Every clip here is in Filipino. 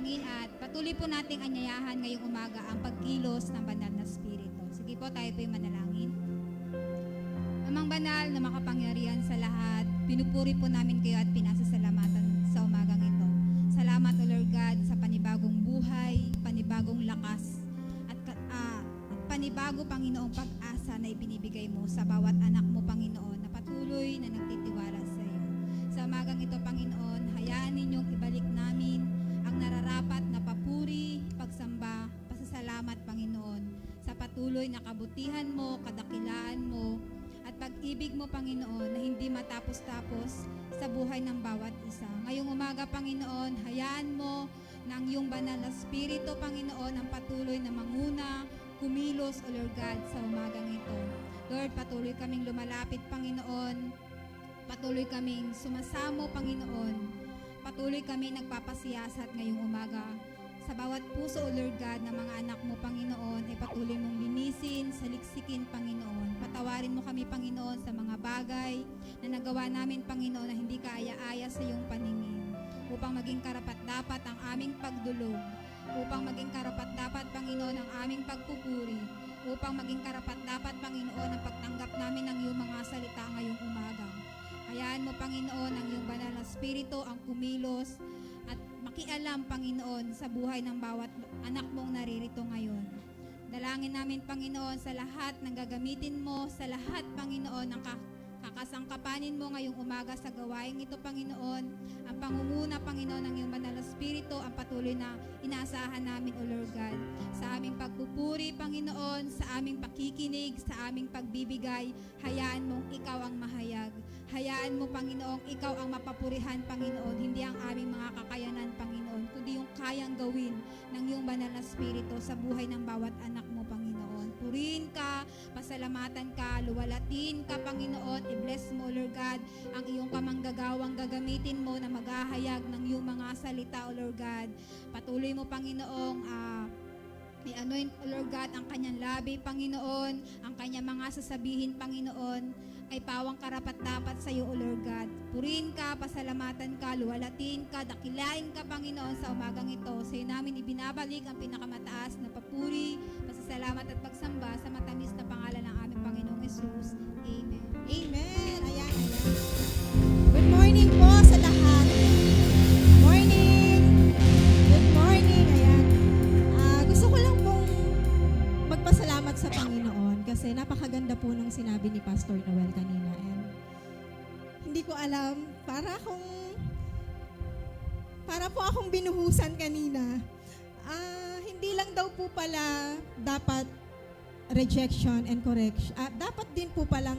manalangin at patuloy po nating anyayahan ngayong umaga ang pagkilos ng banal na Espiritu. Sige po, tayo po yung manalangin. Amang banal na makapangyarihan sa lahat, pinupuri po namin kayo at pinasasalamatan sa umagang ito. Salamat, O Lord God, sa panibagong buhay, panibagong lakas, at panibago, Panginoong, pag-asa na ibinibigay mo sa bawat anak mo, Panginoon, na patuloy na nagtitiwala sa iyo. Sa umagang ito, Panginoon, hayaan ninyong ibalik namin ang nararapat na papuri, pagsamba, pasasalamat, Panginoon, sa patuloy na kabutihan mo, kadakilaan mo, at pag-ibig mo, Panginoon, na hindi matapos-tapos sa buhay ng bawat isa. Ngayong umaga, Panginoon, hayaan mo na ang iyong banal na Espiritu, Panginoon, ang patuloy na manguna, kumilos, O Lord God, sa umagang ito. Lord, patuloy kaming lumalapit, Panginoon. Patuloy kaming sumasamo, Panginoon. Patuloy kami nagpapasiyasat ngayong umaga. Sa bawat puso, O Lord God, ng mga anak mo, Panginoon, ay patuloy mong linisin, saliksikin, Panginoon. Patawarin mo kami, Panginoon, sa mga bagay na nagawa namin, Panginoon, na hindi kaaya-aya sa iyong paningin. Upang maging karapat-dapat ang aming pagdulog. Upang maging karapat-dapat, Panginoon, ang aming pagpupuri. Upang maging karapat-dapat, Panginoon, ang pagtanggap namin ng iyong mga salita ngayong umaga. Hayaan mo, Panginoon, ang iyong banal na Espiritu ang kumilos at makialam, Panginoon, sa buhay ng bawat anak mong naririto ngayon. Dalangin namin, Panginoon, sa lahat ng gagamitin mo, sa lahat, Panginoon, ng kakasangkapanin mo ngayong umaga sa gawaing ito, Panginoon. Ang pangunguna, Panginoon, ng iyong banal na Espiritu ang patuloy na inaasahan namin, O Lord God. Sa aming pagpupuri, Panginoon, sa aming pakikinig, sa aming pagbibigay, hayaan mong ikaw ang mahayag. Hayaan mo, Panginoon, ikaw ang mapapurihan, Panginoon, hindi ang aming mga kakayanan, Panginoon, kundi yung kayang gawin ng iyong banal na Espiritu sa buhay ng bawat anak mo, Panginoon. Purihin ka, pasalamatan ka, luwalatin ka, Panginoon, i-bless mo, Lord God, ang iyong kamanggagawang gagamitin mo na maghahayag ng iyong mga salita, O Lord God. Patuloy mo, Panginoong, i-anoint, O Lord God, ang kanyang labi, Panginoon, ang kanyang mga sasabihin, Panginoon, ay pawang karapat-dapat sa iyo, O Lord God. Purihin ka, pasalamatan ka, luwalatin ka, dakilain ka, Panginoon, sa umagang ito. Sa iyo namin ibinabalik ang pinakamataas na papuri, pasasalamat at pagsamba sa matamis na pangalan ng aming Panginoong Hesus. Amen. Amen. Ayan. Good morning po sa lahat. Morning. Good morning. Ayan. Gusto ko lang pong magpasalamat sa Panginoon kasi napakaganda po ng sinabi ni Pastor Noel kanina. And hindi ko alam, para po akong binuhusan kanina. Hindi lang daw po pala dapat rejection and correction. Dapat din po palang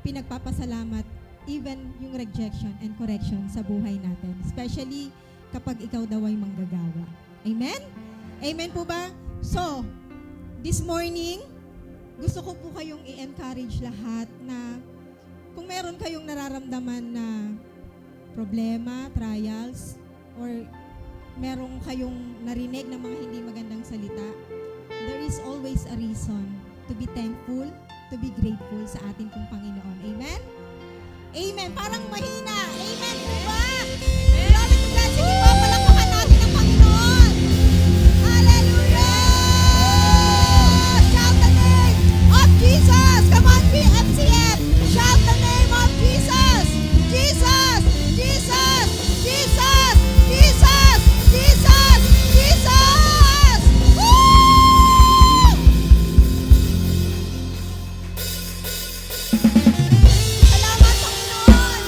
pinagpapasalamat even yung rejection and correction sa buhay natin. Especially kapag ikaw daw ay manggagawa. Amen? Amen po ba? So, this morning, gusto ko po kayong i-encourage lahat na kung meron kayong nararamdaman na problema, trials, or meron kayong narinig ng mga hindi magandang salita, there is always a reason to be thankful, to be grateful sa ating pong Panginoon. Amen? Amen. Parang mahina. Amen po ba? Glory to God. Sige po, palakpakan natin ang Panginoon. Hallelujah! Shout the name of Jesus. Come on, PFCF. Shout the name of Jesus. Jesus! Jesus! Jesus! Jesus! Jesus! Jesus! Woo! Salamat, Panginoon.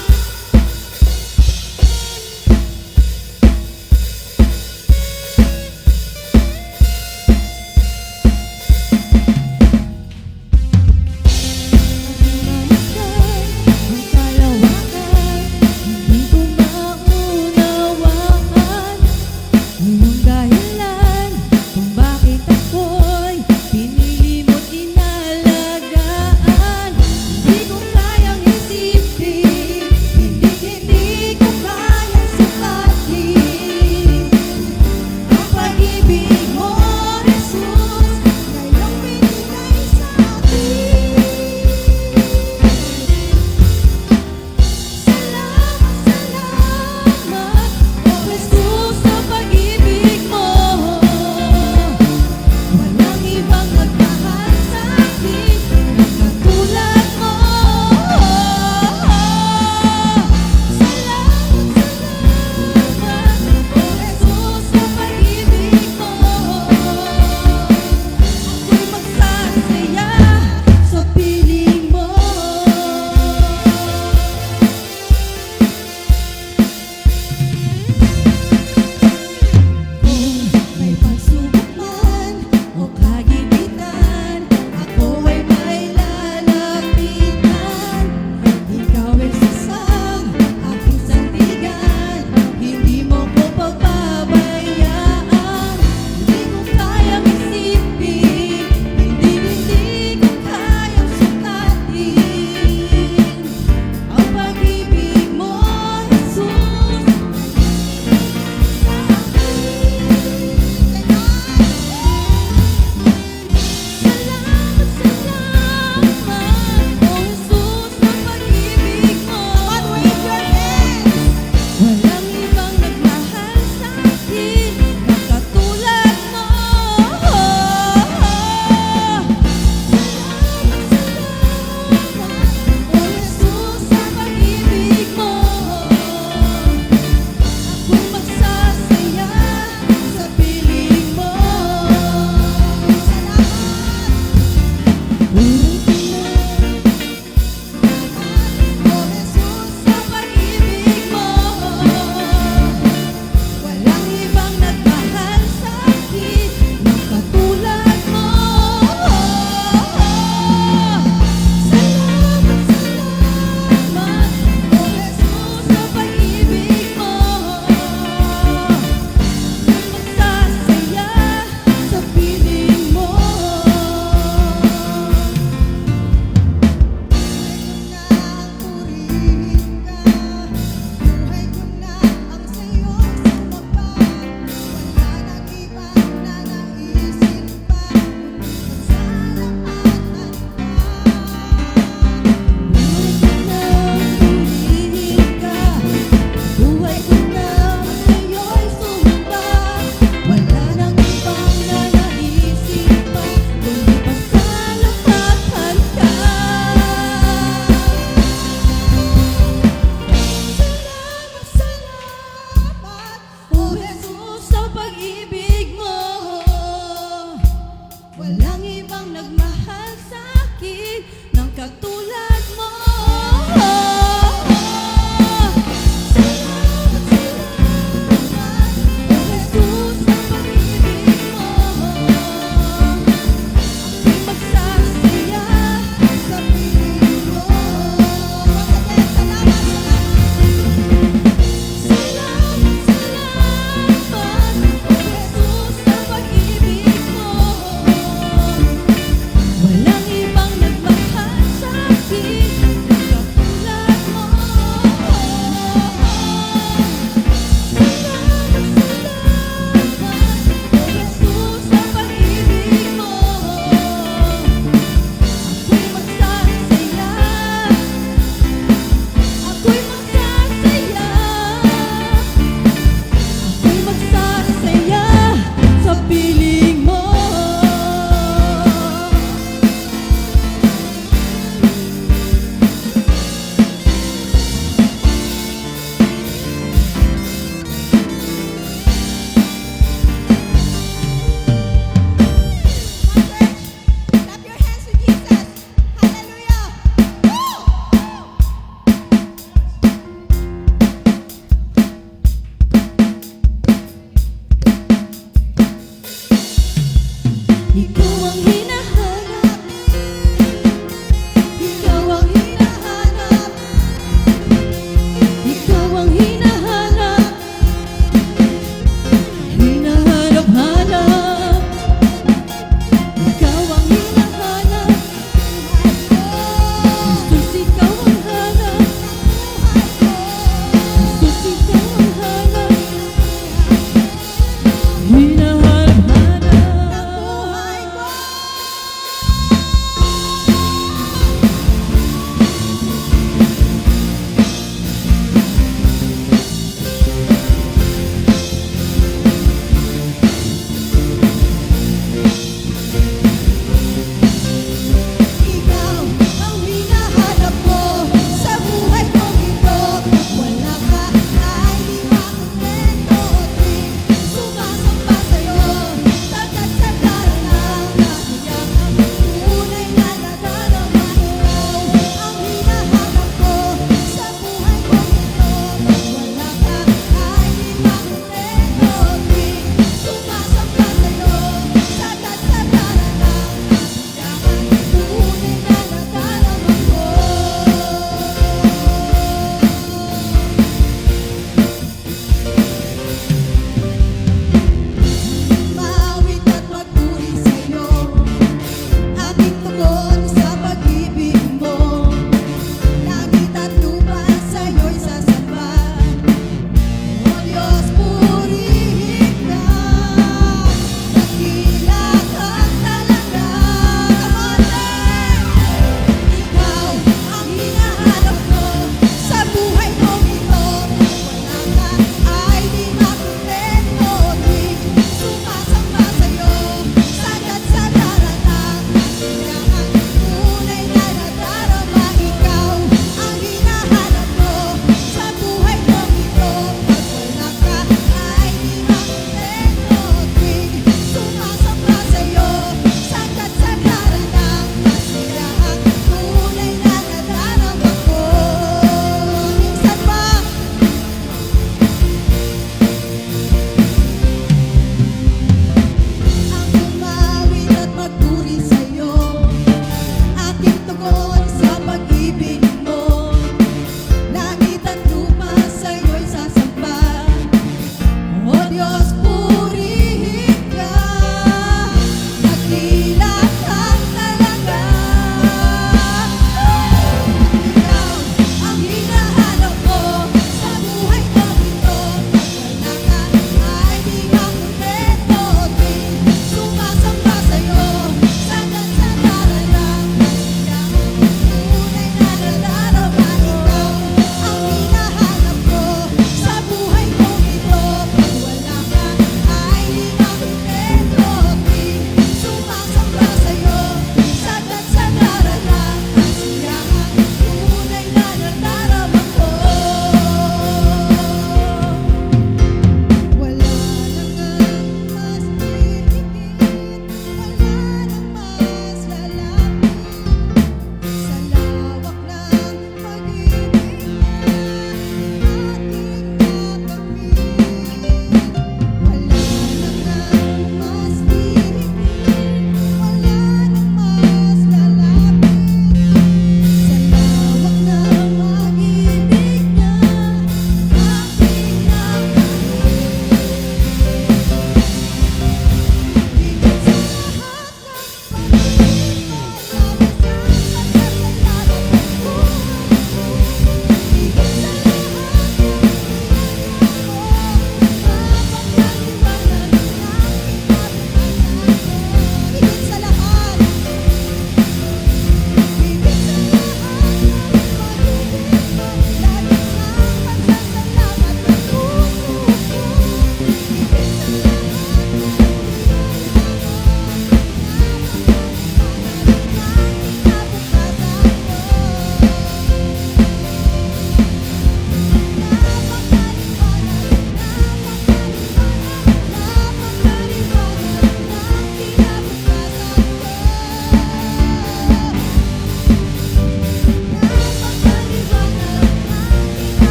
nagmahal sa akin ng katulad mo. Salamat, salamat, O Jesus, sa pag-ibig mo. Ako'y magsasaya sa piling mo. Salamat, salamat, O Jesus, sa pag-ibig mo. Walang ibang nagmahal sa akin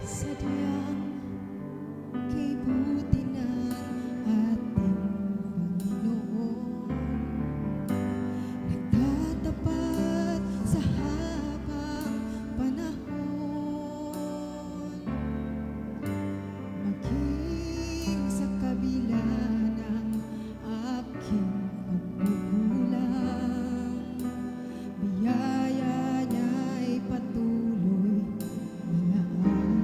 Sadyang kay buti ng ating Panginoon, nagtatapat sa habang panahon, maging sa kabila ng aking pagkukulang, biyaya niya'y patuloy na laan.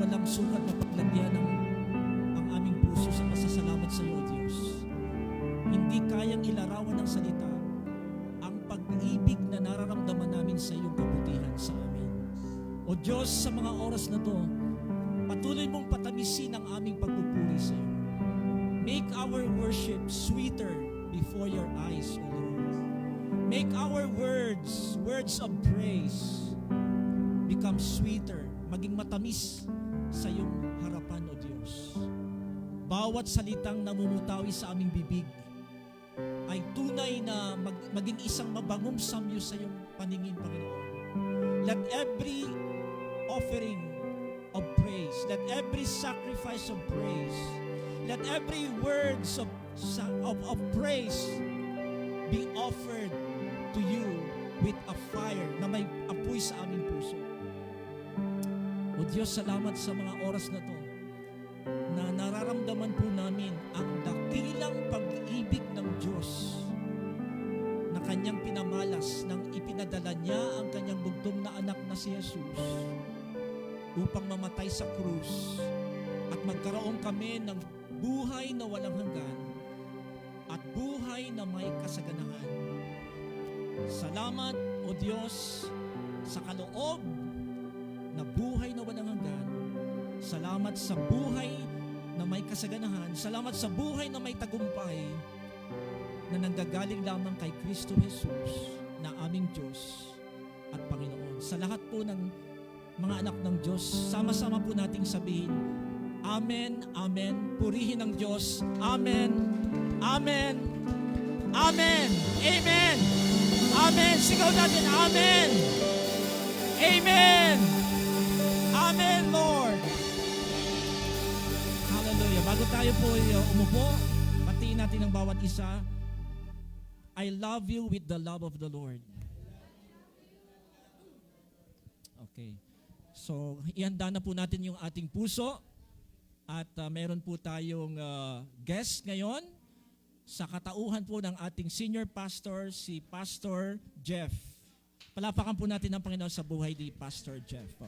para lang sukat mapaglagyan ang aming puso sa pasasalamat sa iyo, O Diyos. Hindi kayang ilarawan ng salita ang pag-ibig na nararamdaman namin sa iyong kabutihan sa amin. O Diyos, sa mga oras na to, patuloy mong patamisin ang aming pagpupuri sa iyo. Make our worship sweeter before your eyes, O Lord. Make our words of praise, become sweeter, maging matamis sa iyong harapan, O Diyos. Bawat salitang namumutawi sa aming bibig ay tunay na maging isang mabangong samyo sa iyong paningin, Panginoon. Let every offering of praise, let every sacrifice of praise, let every words of praise be offered to you with a fire na may apoy sa aming puso. O Diyos, salamat sa mga oras na to na nararamdaman po namin ang dakilang pag-ibig ng Diyos na Kanyang pinamalas nang ipinadala niya ang Kanyang bugtong na anak na si Jesus upang mamatay sa krus at magkaroon kami ng buhay na walang hanggan at buhay na may kasaganahan. Salamat, O Diyos, sa kaloob na buhay na walang hanggan. Salamat sa buhay na may kasaganahan. Salamat sa buhay na may tagumpay na nanggagaling lamang kay Kristo Jesus na aming Diyos at Panginoon. Sa lahat po ng mga anak ng Diyos, sama-sama po nating sabihin, Amen, Amen. Purihin ang Diyos. Amen, Amen, Amen, Amen, Amen. Sigaw natin, Amen, Amen, Amen, Lord. Hallelujah. Bago tayo po umupo, patiin natin ang bawat isa. I love you with the love of the Lord. Okay. So, ihanda na po natin yung ating puso. At meron po tayong guest ngayon sa katauhan po ng ating senior pastor, si Pastor Jeff. Palapakan po natin ang Panginoon sa buhay ni Pastor Jeff.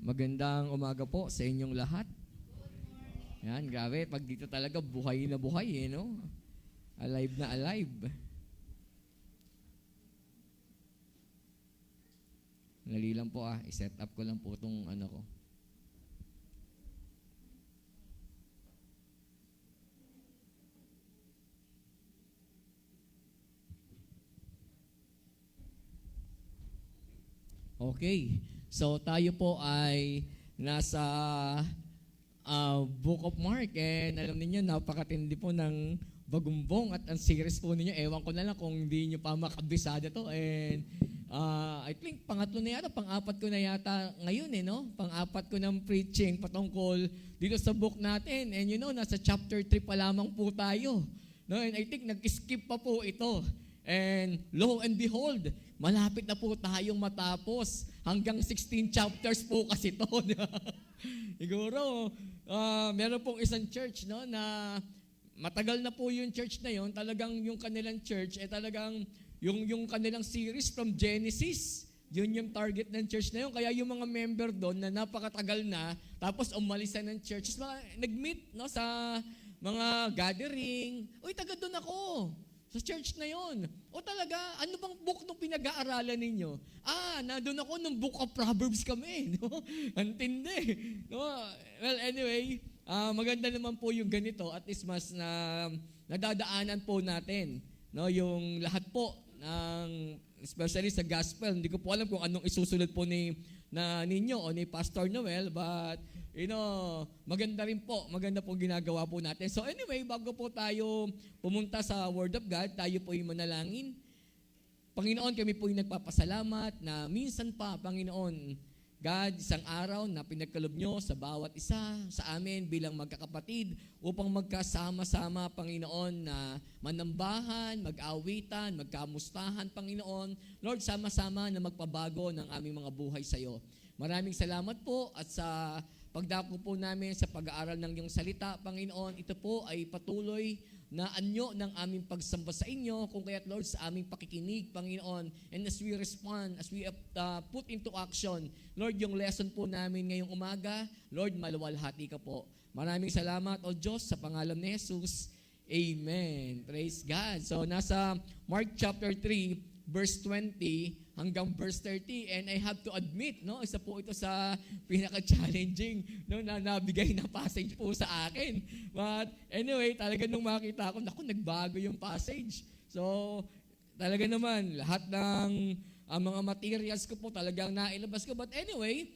Magandang umaga po sa inyong lahat. Yan, grabe. Pag dito talaga, buhay na buhay, no? Alive na alive. Nali lang po i-set up ko lang po itong ano ko. Okay. So tayo po ay nasa Book of Mark, and alam niyo napakatindi po ng bagumbong at ang series po ninyo. Ewan ko na lang kung hindi niyo pa makabisada to, and I think pangatlo na yata, pang-apat ko na yata ngayon no? Pang-apat ko ng preaching patungkol dito sa book natin, and nasa chapter 3 pa lamang po tayo, no? And I think nag-skip pa po ito. And lo and behold, malapit na po tayong matapos. Hanggang 16 chapters po kasi ito. Siguro, meron pong isang church na matagal na po yung church na yun. Talagang yung kanilang church, talagang yung kanilang series from Genesis, yun yung target ng church na yun. Kaya yung mga member doon na napakatagal na, tapos umalis na ng church, nag-meet sa mga gathering. Uy, taga doon ako. Sa church na yon. O talaga, ano bang book nung pinag-aaralan ninyo? Nandun ako nung Book of Proverbs kami. No? Antindi. No? Well, anyway, maganda naman po yung ganito. At least mas nadadaanan po natin. No? Yung lahat po, especially sa gospel, hindi ko po alam kung anong isusunod po ninyo o ni Pastor Noel, but maganda rin po, maganda po ginagawa po natin. So anyway, bago po tayo pumunta sa Word of God, tayo po yung manalangin. Panginoon, kami po yung nagpapasalamat na minsan pa, Panginoon, God, isang araw na pinagkalob nyo sa bawat isa sa amin bilang magkakapatid upang magkasama-sama, Panginoon, na manambahan, mag-awitan, magkamustahan, Panginoon. Lord, sama-sama na magpabago ng aming mga buhay sa iyo. Maraming salamat po at sa pagdako po namin sa pag-aaral ng iyong salita, Panginoon. Ito po ay patuloy na anyo ng aming pagsamba sa inyo, kung kaya't Lord, sa aming pakikinig, Panginoon. And as we respond, as we put into action, Lord, yung lesson po namin ngayong umaga, Lord, maluwalhati ka po. Maraming salamat, O Diyos, sa pangalan ni Jesus. Amen. Praise God. So, nasa Mark chapter 3, verse 20 hanggang verse 30, and I have to admit, no, isa po ito sa pinaka-challenging, no, na nabigay na passage po sa akin. But anyway, talaga nung makita ko, naku, nagbago yung passage. So, talaga naman, lahat ng mga materials ko po talagang nailabas ko. But anyway,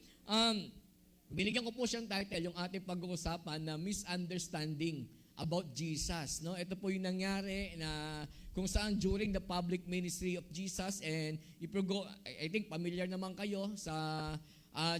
binigyan ko po siyang title, yung ating pag-uusapan na Misunderstanding about Jesus. No? Ito po yung nangyari na kung saan during the public ministry of Jesus, and if you go, I think familiar naman kayo sa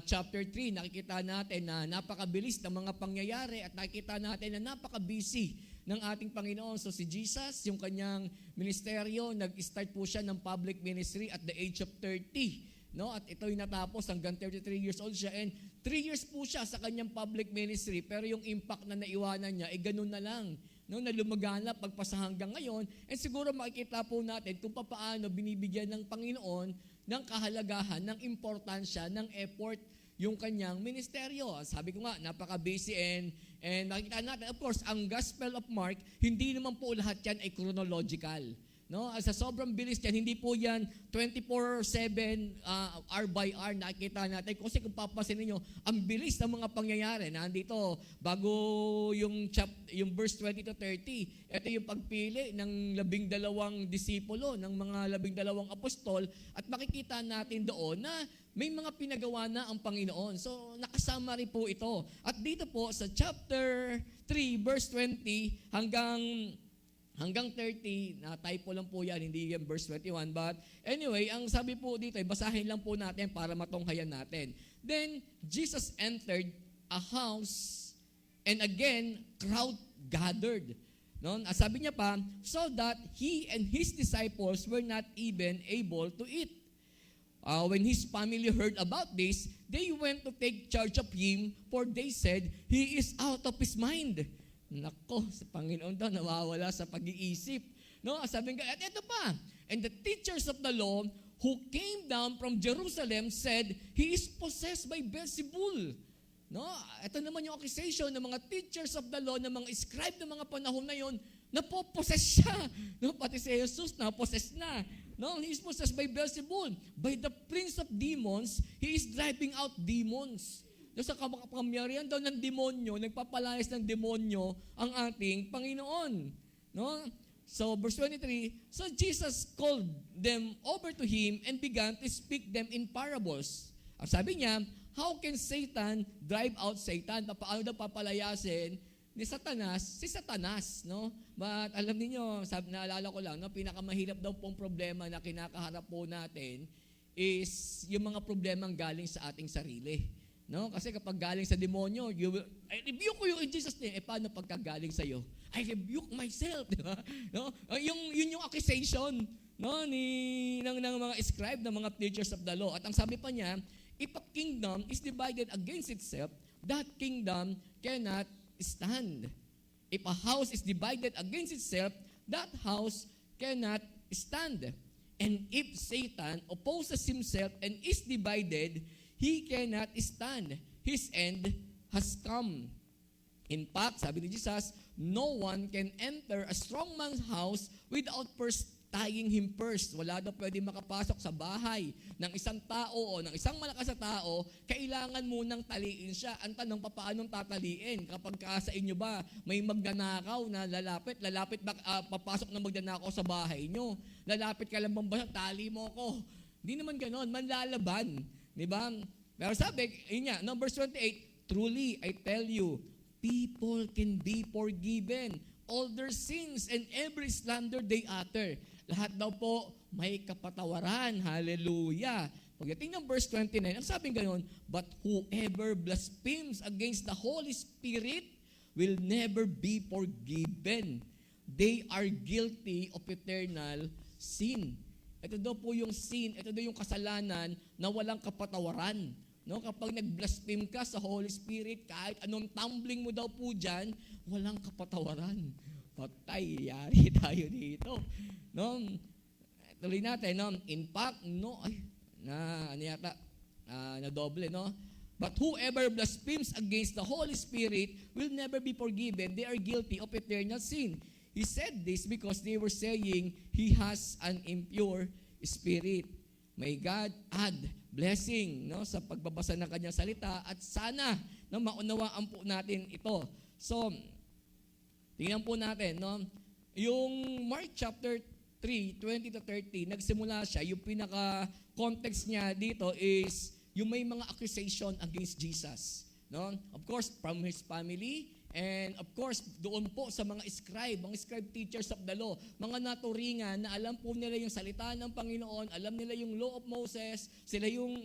chapter 3, nakikita natin na napakabilis ng mga pangyayari at nakikita natin na napaka-busy ng ating Panginoon. So si Jesus, yung kanyang ministeryo, nag-start po siya ng public ministry at the age of 30. No? At ito'y natapos hanggang 33 years old siya, and 3 years po siya sa kanyang public ministry, pero yung impact na naiwanan niya, ganun na lang. No, na lumaganap pagpasa hanggang ngayon, and siguro makikita po natin kung paano binibigyan ng Panginoon ng kahalagahan, ng importansya, ng effort yung kanyang ministeryo. Sabi ko nga, napaka-busy, and makikita natin, of course, ang Gospel of Mark, hindi naman po lahat yan ay chronological. No, sa sobrang bilis yan, hindi po yan 24/7 hour by hour nakikita natin. Kasi kung papasin niyo, ang bilis ng mga pangyayari. Nandito, bago yung verse 20 to 30, ito yung pagpili ng 12 disipulo, ng mga 12 apostol, at makikita natin doon na may mga pinagawa na ang Panginoon. So, nakasama rin po ito. At dito po sa chapter 3, verse 20 hanggang 30, na typo lang po yan, hindi yan verse 21. But anyway, ang sabi po dito, basahin lang po natin para matunghayan natin. Then, Jesus entered a house, and again, crowd gathered. No? Sabi niya pa, so that he and his disciples were not even able to eat. When his family heard about this, they went to take charge of him, for they said, he is out of his mind. Nako, sa Panginoon daw, nawawala sa pag-iisip. No, sabi nga, at ito pa, and the teachers of the law who came down from Jerusalem said, he is possessed by Beelzebul. No, ito naman yung accusation ng mga teachers of the law, ng mga scribe ng mga panahon na yon, napopossess siya. No, pati si Jesus napossess na. No, he is possessed by Beelzebul. By the prince of demons, he is driving out demons. Doon sa kapangyarihan daw ng demonyo, nagpapalayas ng demonyo ang ating Panginoon. No? So, verse 23, so Jesus called them over to him and began to speak them in parables. Ang sabi niya, how can Satan drive out Satan? Paano daw papalayasin ni Satanas, si Satanas, no? But alam niyo, naalala ko lang, no, pinakamahirap daw pong problema na kinakaharap po natin is yung mga problemang galing sa ating sarili. No? Kasi kapag galing sa demonyo, I rebuke ko yung in Jesus name. Paano pagka galing sa'yo? I rebuke myself. Di ba? No? Yun yung accusation, no? ng mga scribe, ng mga teachers of the law. At ang sabi pa niya, if a kingdom is divided against itself, that kingdom cannot stand. If a house is divided against itself, that house cannot stand. And if Satan opposes himself and is divided, he cannot stand. His end has come. In fact, sabi ni Jesus, no one can enter a strong man's house without first tying him first. Wala daw pwede makapasok sa bahay ng isang tao o ng isang malakas na tao, kailangan munang taliin siya. Ang tanong, paanong tataliin? Kapag sa inyo ba, may magnanakaw na lalapit ba, papasok na magnanakaw sa bahay nyo? Lalapit ka lang bang tali mo ko? Hindi naman ganon, manlalaban. Di ba? Pero sabi, yun nga, verse 28, truly, I tell you, people can be forgiven all their sins and every slander they utter. Lahat daw po may kapatawaran. Hallelujah. Pagdating ng verse 29, ang sabi gayon, but whoever blasphemes against the Holy Spirit will never be forgiven. They are guilty of eternal sin. Ito daw po yung sin, ito daw yung kasalanan na walang kapatawaran. No, kapag nag-blaspheme ka sa Holy Spirit, kahit anong tumbling mo daw po dyan, walang kapatawaran. Patay, yari tayo dito. No, tuloy natin, no? In fact, no, na doble, no? But whoever blasphemes against the Holy Spirit will never be forgiven. They are guilty of eternal sin. He said this because they were saying he has an impure spirit. May God add blessing, no, sa pagbabasa ng kanyang salita at sana na maunawaan po natin ito. So, tingnan po natin, no, yung Mark chapter 3, 20 to 30, nagsimula siya, yung pinaka-context niya dito is yung may mga accusation against Jesus. No? Of course, from his family, and of course, doon po sa mga scribe teachers of the law, mga naturingan na alam po nila yung salita ng Panginoon, alam nila yung law of Moses, sila yung,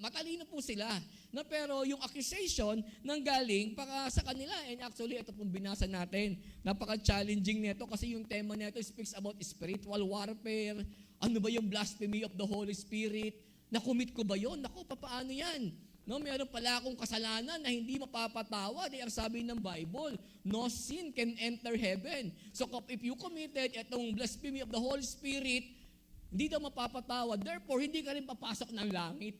matalino po sila. No, pero yung accusation nanggaling para sa kanila, and actually, ito pong binasa natin, napaka-challenging nito kasi yung tema nito speaks about spiritual warfare. Ano ba yung blasphemy of the Holy Spirit? Nakumit ko ba yun? Naku, paano yan? No, mayroon pala akong kasalanan na hindi mapapatawad. Ang sabi ng Bible, no sin can enter heaven. So if you committed itong blasphemy of the Holy Spirit, hindi daw mapapatawad. Therefore, hindi ka rin papasok ng langit.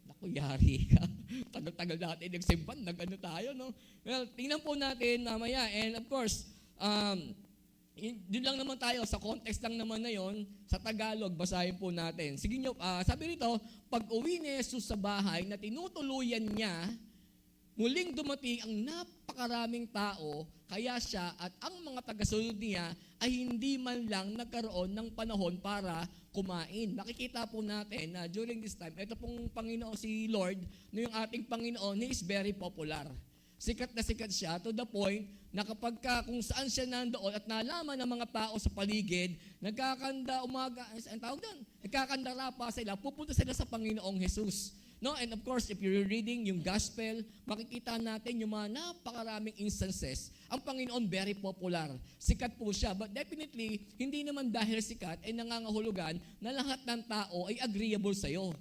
Naku, yari ka. Tagal-tagal natin nagsimpan, nag-ano tayo, no? Well, tingnan po natin mamaya. And of course, doon lang naman tayo, sa context lang naman na yon, sa Tagalog, basahin po natin. Sige nyo, sabi rito, pag uwi ni Jesus sa bahay na tinutuluyan niya, muling dumating ang napakaraming tao, kaya siya at ang mga tagasunod niya ay hindi man lang nagkaroon ng panahon para kumain. Nakikita po natin na during this time, ito pong Panginoon, si Lord, no, yung ating Panginoon, he is very popular. Sikat na sikat siya to the point na kapag kung saan siya nandoon at nalaman ng mga tao sa paligid, nagkakandara pa sila, pupunta sila sa Panginoong Jesus. No? And of course, if you're reading yung gospel, makikita natin yung mga napakaraming instances. Ang Panginoon very popular. Sikat po siya. But definitely, hindi naman dahil sikat ay nangangahulugan na lahat ng tao ay agreeable sa'yo.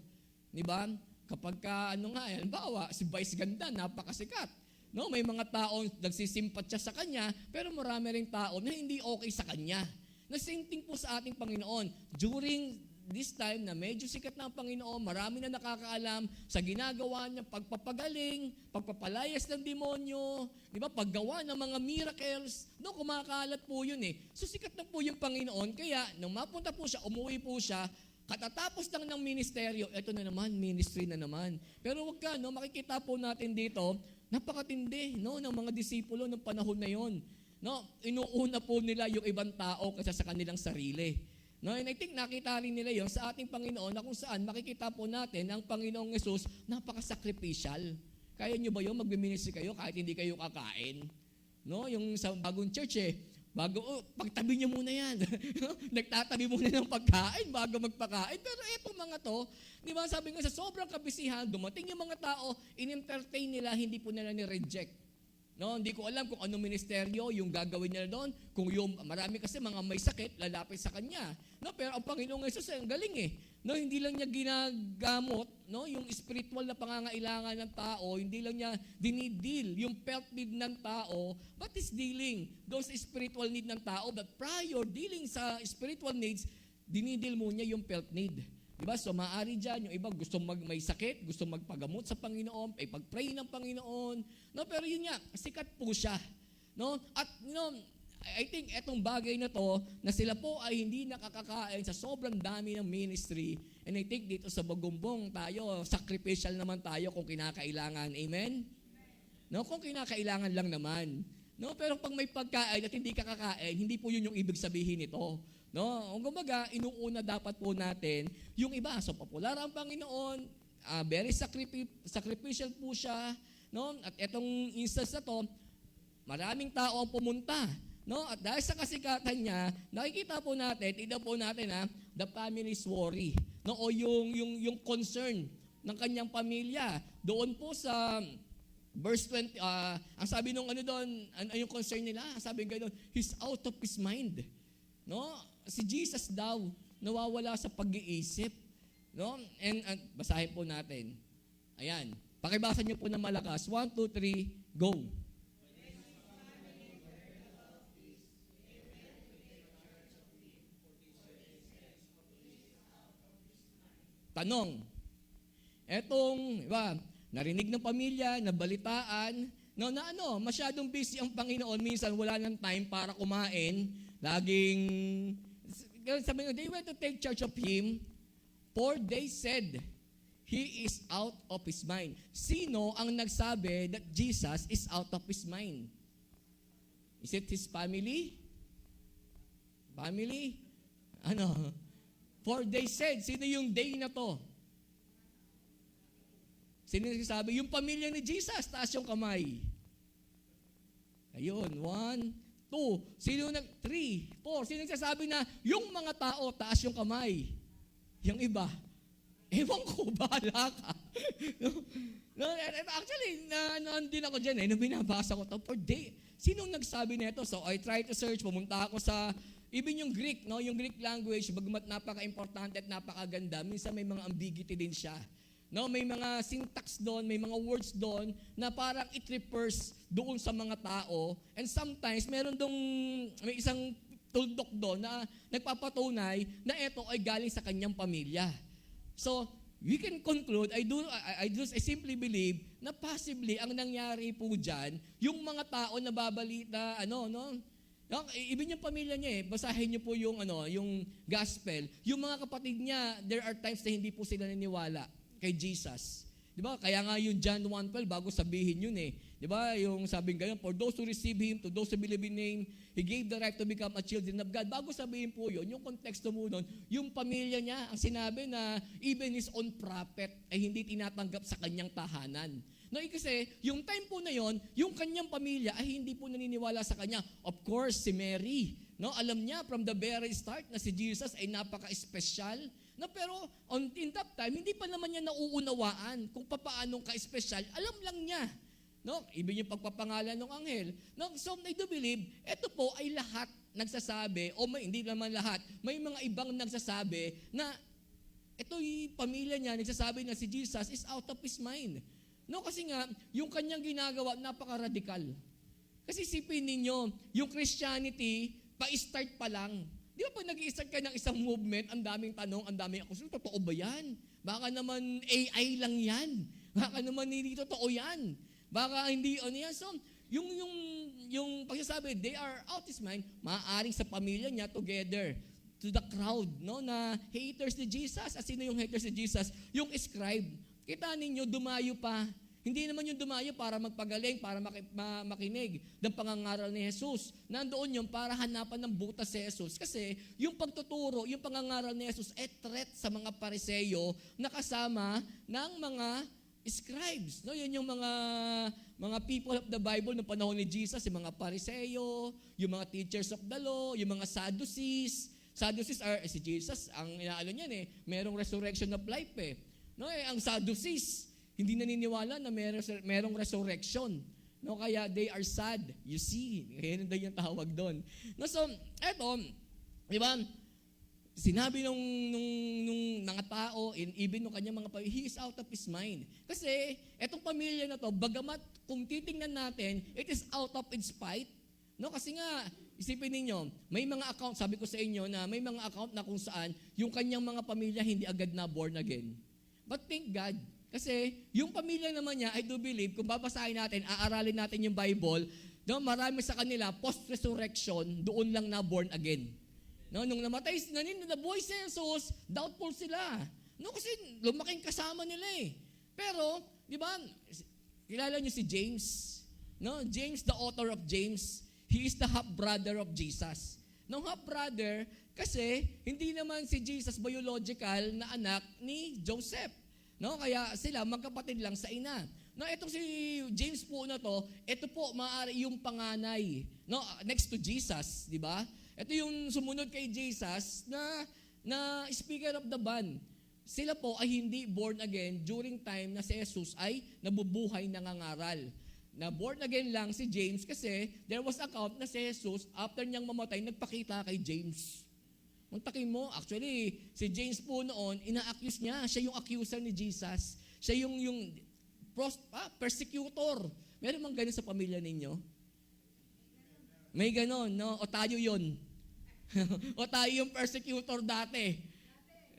Diba? Kapag halimbawa, si Vice Ganda, napakasikat. No, may mga taong nagsisimpatya sa kanya, pero marami ring tao na hindi okay sa kanya. Na same thing po sa ating Panginoon. During this time na medyo sikat na ang Panginoon, marami na nakakaalam sa ginagawa niya, pagpapagaling, pagpapalayas ng demonyo, di ba, paggawa ng mga miracles, no, kumakalat po yun eh. So sikat na po yung Panginoon, kaya nung mapunta po siya, umuwi po siya, katatapos lang ng ministeryo, eto na naman, ministry na naman. Pero wag ka, no, makikita po natin dito, napakatindi, no, ng mga disipulo ng panahon na yon. No, inuuna po nila yung ibang tao kaysa sa kanilang sarili. No, and I think nakita rin nila yon sa ating Panginoon na kung saan makikita po natin ang Panginoong Yesus napaka-sacrificial. Kaya nyo ba yun, magbiministry kayo kahit hindi kayo kakain? No, yung sa bagong church pagtabi niyo muna yan. Nagtatabi muna ng pagkain bago magpakain. Pero etong mga to, di ba sabi nga sa sobrang kabisihan, dumating yung mga tao, in-entertain nila, hindi po nila ni-reject. No, hindi ko alam kung anong ministeryo yung gagawin nila doon. Kung yung marami kasi mga may sakit, lalapit sa kanya. No, pero ang Panginoong Yesus ang galing eh. No, hindi lang niya ginagamot, no, yung spiritual na pangangailangan ng tao, hindi lang niya dinidil yung felt need ng tao, but is dealing those spiritual need ng tao. But prior dealing sa spiritual needs, dinidil mo niya yung felt need. Diba? So maaari dyan, yung iba gusto may sakit, gusto magpagamot sa Panginoon, ay pag-pray ng Panginoon. No, pero yun nga, sikat po siya. No? At I think etong bagay na to, na sila po ay hindi nakakakain sa sobrang dami ng ministry. And I think dito sa Bagumbong tayo, sacrificial naman tayo kung kinakailangan. Amen? No, kung kinakailangan lang naman. No, pero pag may pagkain at hindi ka kakain, hindi po yun yung ibig sabihin nito. No, kung kumbaga, inuuna dapat po natin yung iba. So, popular ang Panginoon, very sacrificial po siya. No? At itong instance na to, maraming tao ang pumunta. No? At dahil sa kasikatan niya, nakikita po natin, tignan po natin the family's worry. no, o yung concern ng kanyang pamilya. Doon po sa verse 20, ang sabi nung ano doon, yung concern nila, sabi nga doon, he's out of his mind. No? Si Jesus daw, nawawala sa pag-iisip. No? And basahin po natin. Ayan. Pakibasa niyo po ng malakas. 1, 2, 3, go. Tanong. Etong, diba, narinig ng pamilya, nabalitaan, no, na ano, masyadong busy ang Panginoon, minsan wala nang time para kumain, laging, sabi nga, they went to take charge of him, for they said, he is out of his mind. Sino ang nagsabi that Jesus is out of his mind? Is it his family? Family? Ano? For they said, sino yung they na to? Sino yung nagsasabi? Yung pamilya ni Jesus, taas yung kamay. Ayun, 1, 2, 3, 4. Sino nagsasabi na yung mga tao, taas yung kamay? Yung iba, ewan ko, bahala ka. Actually, nandun ako dyan nung binabasa ko to, for day. Sinong nagsabi nito? So, I try to search, pumunta ako sa, even yung Greek, no? Yung Greek language, bagamat napaka-importante at napakaganda, minsan may mga ambiguity din siya. No, may mga syntax doon, may mga words doon na parang it refers doon sa mga tao. And sometimes meron may isang tuldok doon na nagpapatunay na ito ay galing sa kanyang pamilya. So, we can conclude, I simply believe na possibly ang nangyari po diyan, yung mga tao na babalita, even yung pamilya niya basahin niyo po yung gospel. Yung mga kapatid niya, there are times na hindi po sila naniniwala kay Jesus. 'Di ba? Kaya nga yung John 1:12 bago sabihin yun 'Di ba? Yung sabing ganyan, for those who receive him, to those who believe in name, he gave the right to become a children of God. Bago sabihin po yun, yung konteksto mo doon, yung pamilya niya, ang sinabi na even his own prophet ay hindi tinatanggap sa kanyang tahanan. No, kasi yung time po na yon, yung kanyang pamilya ay hindi po naniniwala sa kanya. Of course, si Mary, no, alam niya from the very start na si Jesus ay napaka-espesyal. No, pero in that time, hindi pa naman niya nauunawaan kung paano ka-espesyal. Alam lang niya. No, even yung pagpapangalan ng anghel. No, so I do believe, ito po ay lahat nagsasabi, hindi naman lahat, may mga ibang nagsasabi na ito yung pamilya niya, nagsasabi na si Jesus is out of his mind. No, kasi nga, yung kanyang ginagawa, napaka-radical. Kasi isipin ninyo, yung Christianity, pa-start pa lang. Di ba pag nag-i-start ka ng isang movement, ang daming tanong, ang daming akusyon, totoo ba yan? Baka naman AI lang yan. Baka naman hindi totoo yan. Baka hindi yan. So, yung pagsasabi, they are out his mind, maaaring sa pamilya niya together to the crowd, no, na haters ni Jesus. At sino yung haters ni Jesus? Yung scribe. Kita ninyo, dumayo pa. Hindi naman yung dumayo para magpagaling, para makinig ng pangangaral ni Jesus. Nandoon yung para hanapan ng butas si Jesus. Kasi yung pagtuturo, yung pangangaral ni Jesus, threat sa mga Pariseyo na kasama ng mga scribes. No? Yan yung mga people of the Bible ng panahon ni Jesus, yung mga Pariseyo, yung mga teachers of the law, yung mga Sadducees. Sadducees are, si Jesus, ang inaano niyan merong resurrection of life No, ang Sadducees, hindi naniniwala na merong resurrection. No, kaya they are sad. You see, kaya nandun yung tawag doon. No, so, eto, di ba, sinabi nung mga tao, even nung kanyang mga pamilya, he is out of his mind. Kasi, etong pamilya na to, bagamat kung titingnan natin, it is out of its spite. No, kasi nga, isipin ninyo, may mga account, sabi ko sa inyo, na may mga account na kung saan, yung kanyang mga pamilya hindi agad na born again. But thank God, kasi yung pamilya naman niya, I do believe, kung babasahin natin, aaralin natin yung Bible, no, marami sa kanila, post-resurrection, doon lang na born again. No, nung namatay, nabuhay si Jesus, doubtful sila. No, kasi lumaking kasama nila Pero, di ba, kilala niyo si James? No, James, the author of James, he is the half-brother of Jesus. No, half-brother, kasi hindi naman si Jesus biological na anak ni Joseph. No, kaya sila magkapatid lang sa ina. No, itong si James po na to, ito po maaari yung panganay, no, next to Jesus, di ba? Ito yung sumunod kay Jesus na speaker of the band. sila po ay hindi born again during time na si Jesus ay nabubuhay nangangaral. Na born again lang si James kasi there was account na si Jesus after niyang mamatay, nagpakita kay James. Muntakin mo, actually, si James po noon, ina-accuse niya. Siya yung accuser ni Jesus. Siya yung persecutor. Meron bang ganun sa pamilya ninyo? May ganon, no? O tayo yun. O tayo yung persecutor dati.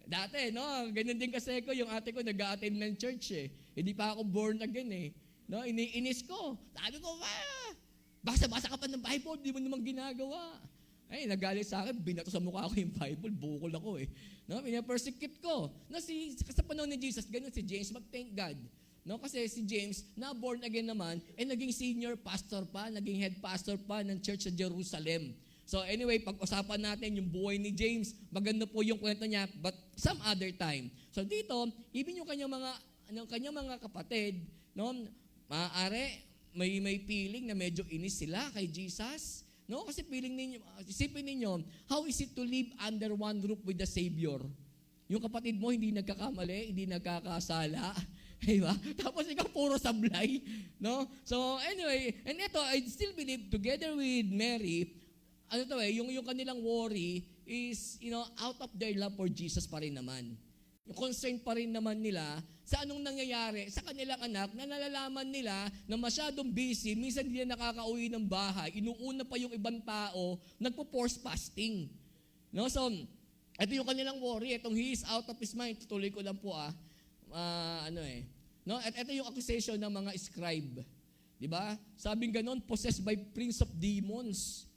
Dati, no? Ganun din kasi ko, yung ate ko nag-a-attend ng church eh. Hindi pa ako born again eh. No? Iniinis ko. Sabi ko, basa-basa ka pa ng Bible, di mo naman ginagawa. Ay, nagalit sa akin, binato sa mukha ko yung Bible, bukol ako eh. No? Pinapersecute ko. No, sa panahon ni Jesus, ganun si James, mag-thank God. No, kasi si James, na born again naman, naging senior pastor pa, naging head pastor pa ng church sa Jerusalem. So anyway, pag-usapan natin yung buhay ni James, maganda po yung kwento niya, but some other time. So dito, even yung kanyang mga kapatid, no, maaari may feeling na medyo inis sila kay Jesus. No, kasi feeling ninyo, isipin ninyo, how is it to live under one roof with the Savior? Yung kapatid mo hindi nagkakamali, hindi nagkakasala, diba? Tapos ikaw puro sablay, no? So anyway, and ito, I still believe together with Mary, yung kanilang worry is, out of their love for Jesus pa rin naman. Yung concern pa rin naman nila sa anong nangyayari sa kanilang anak na nalalaman nila na masyadong busy, minsan hindi na nakakauwi ng bahay, inuuna pa yung ibang tao, nagpo-force fasting. No? So, ito yung kanilang worry, itong he is out of his mind, tutuloy ko lang po No? At ito yung accusation ng mga scribe. Diba? Sabing ganon, possessed by prince of demons.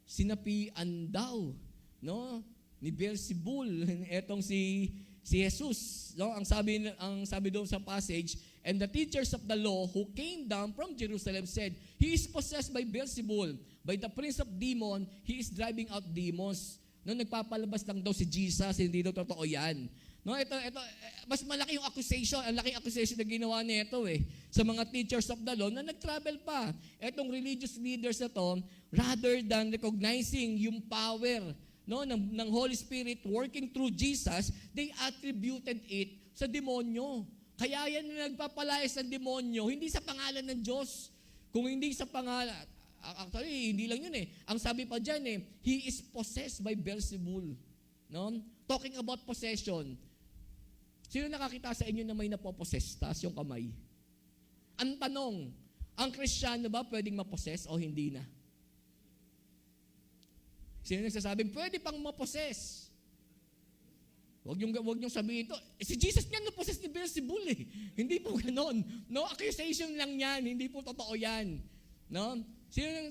Sinapian daw, no, ni Beelzebul etong si Jesus, no? Ang sabi doon sa passage, and the teachers of the law who came down from Jerusalem said, he is possessed by Beelzebul, by the prince of demon, he is driving out demons. No, nagpapalabas lang daw si Jesus, hindi daw totoo 'yan. No, ito mas malaki yung accusation, ang laking accusation na ginawa nito sa mga teachers of the law na nag-travel pa. Etong religious leaders na to, rather than recognizing yung power, no, ng Holy Spirit working through Jesus, they attributed it sa demonyo. Kaya yan na nagpapalayas ng demonyo, hindi sa pangalan ng Diyos. Kung hindi sa pangalan, actually, hindi lang yun Ang sabi pa dyan he is possessed by Beelzebul. No? Talking about possession, sino nakakita sa inyo na may napopossess? Taas yung kamay. Ang tanong, ang Kristiyano ba pwedeng mapossess o hindi na? Sino nagsasabing, pwede pang mapossess? Huwag niyong sabihin ito. Si Jesus nga napossess ni Beelzebul Hindi po ganon. No, accusation lang yan. Hindi po totoo yan. No? Sino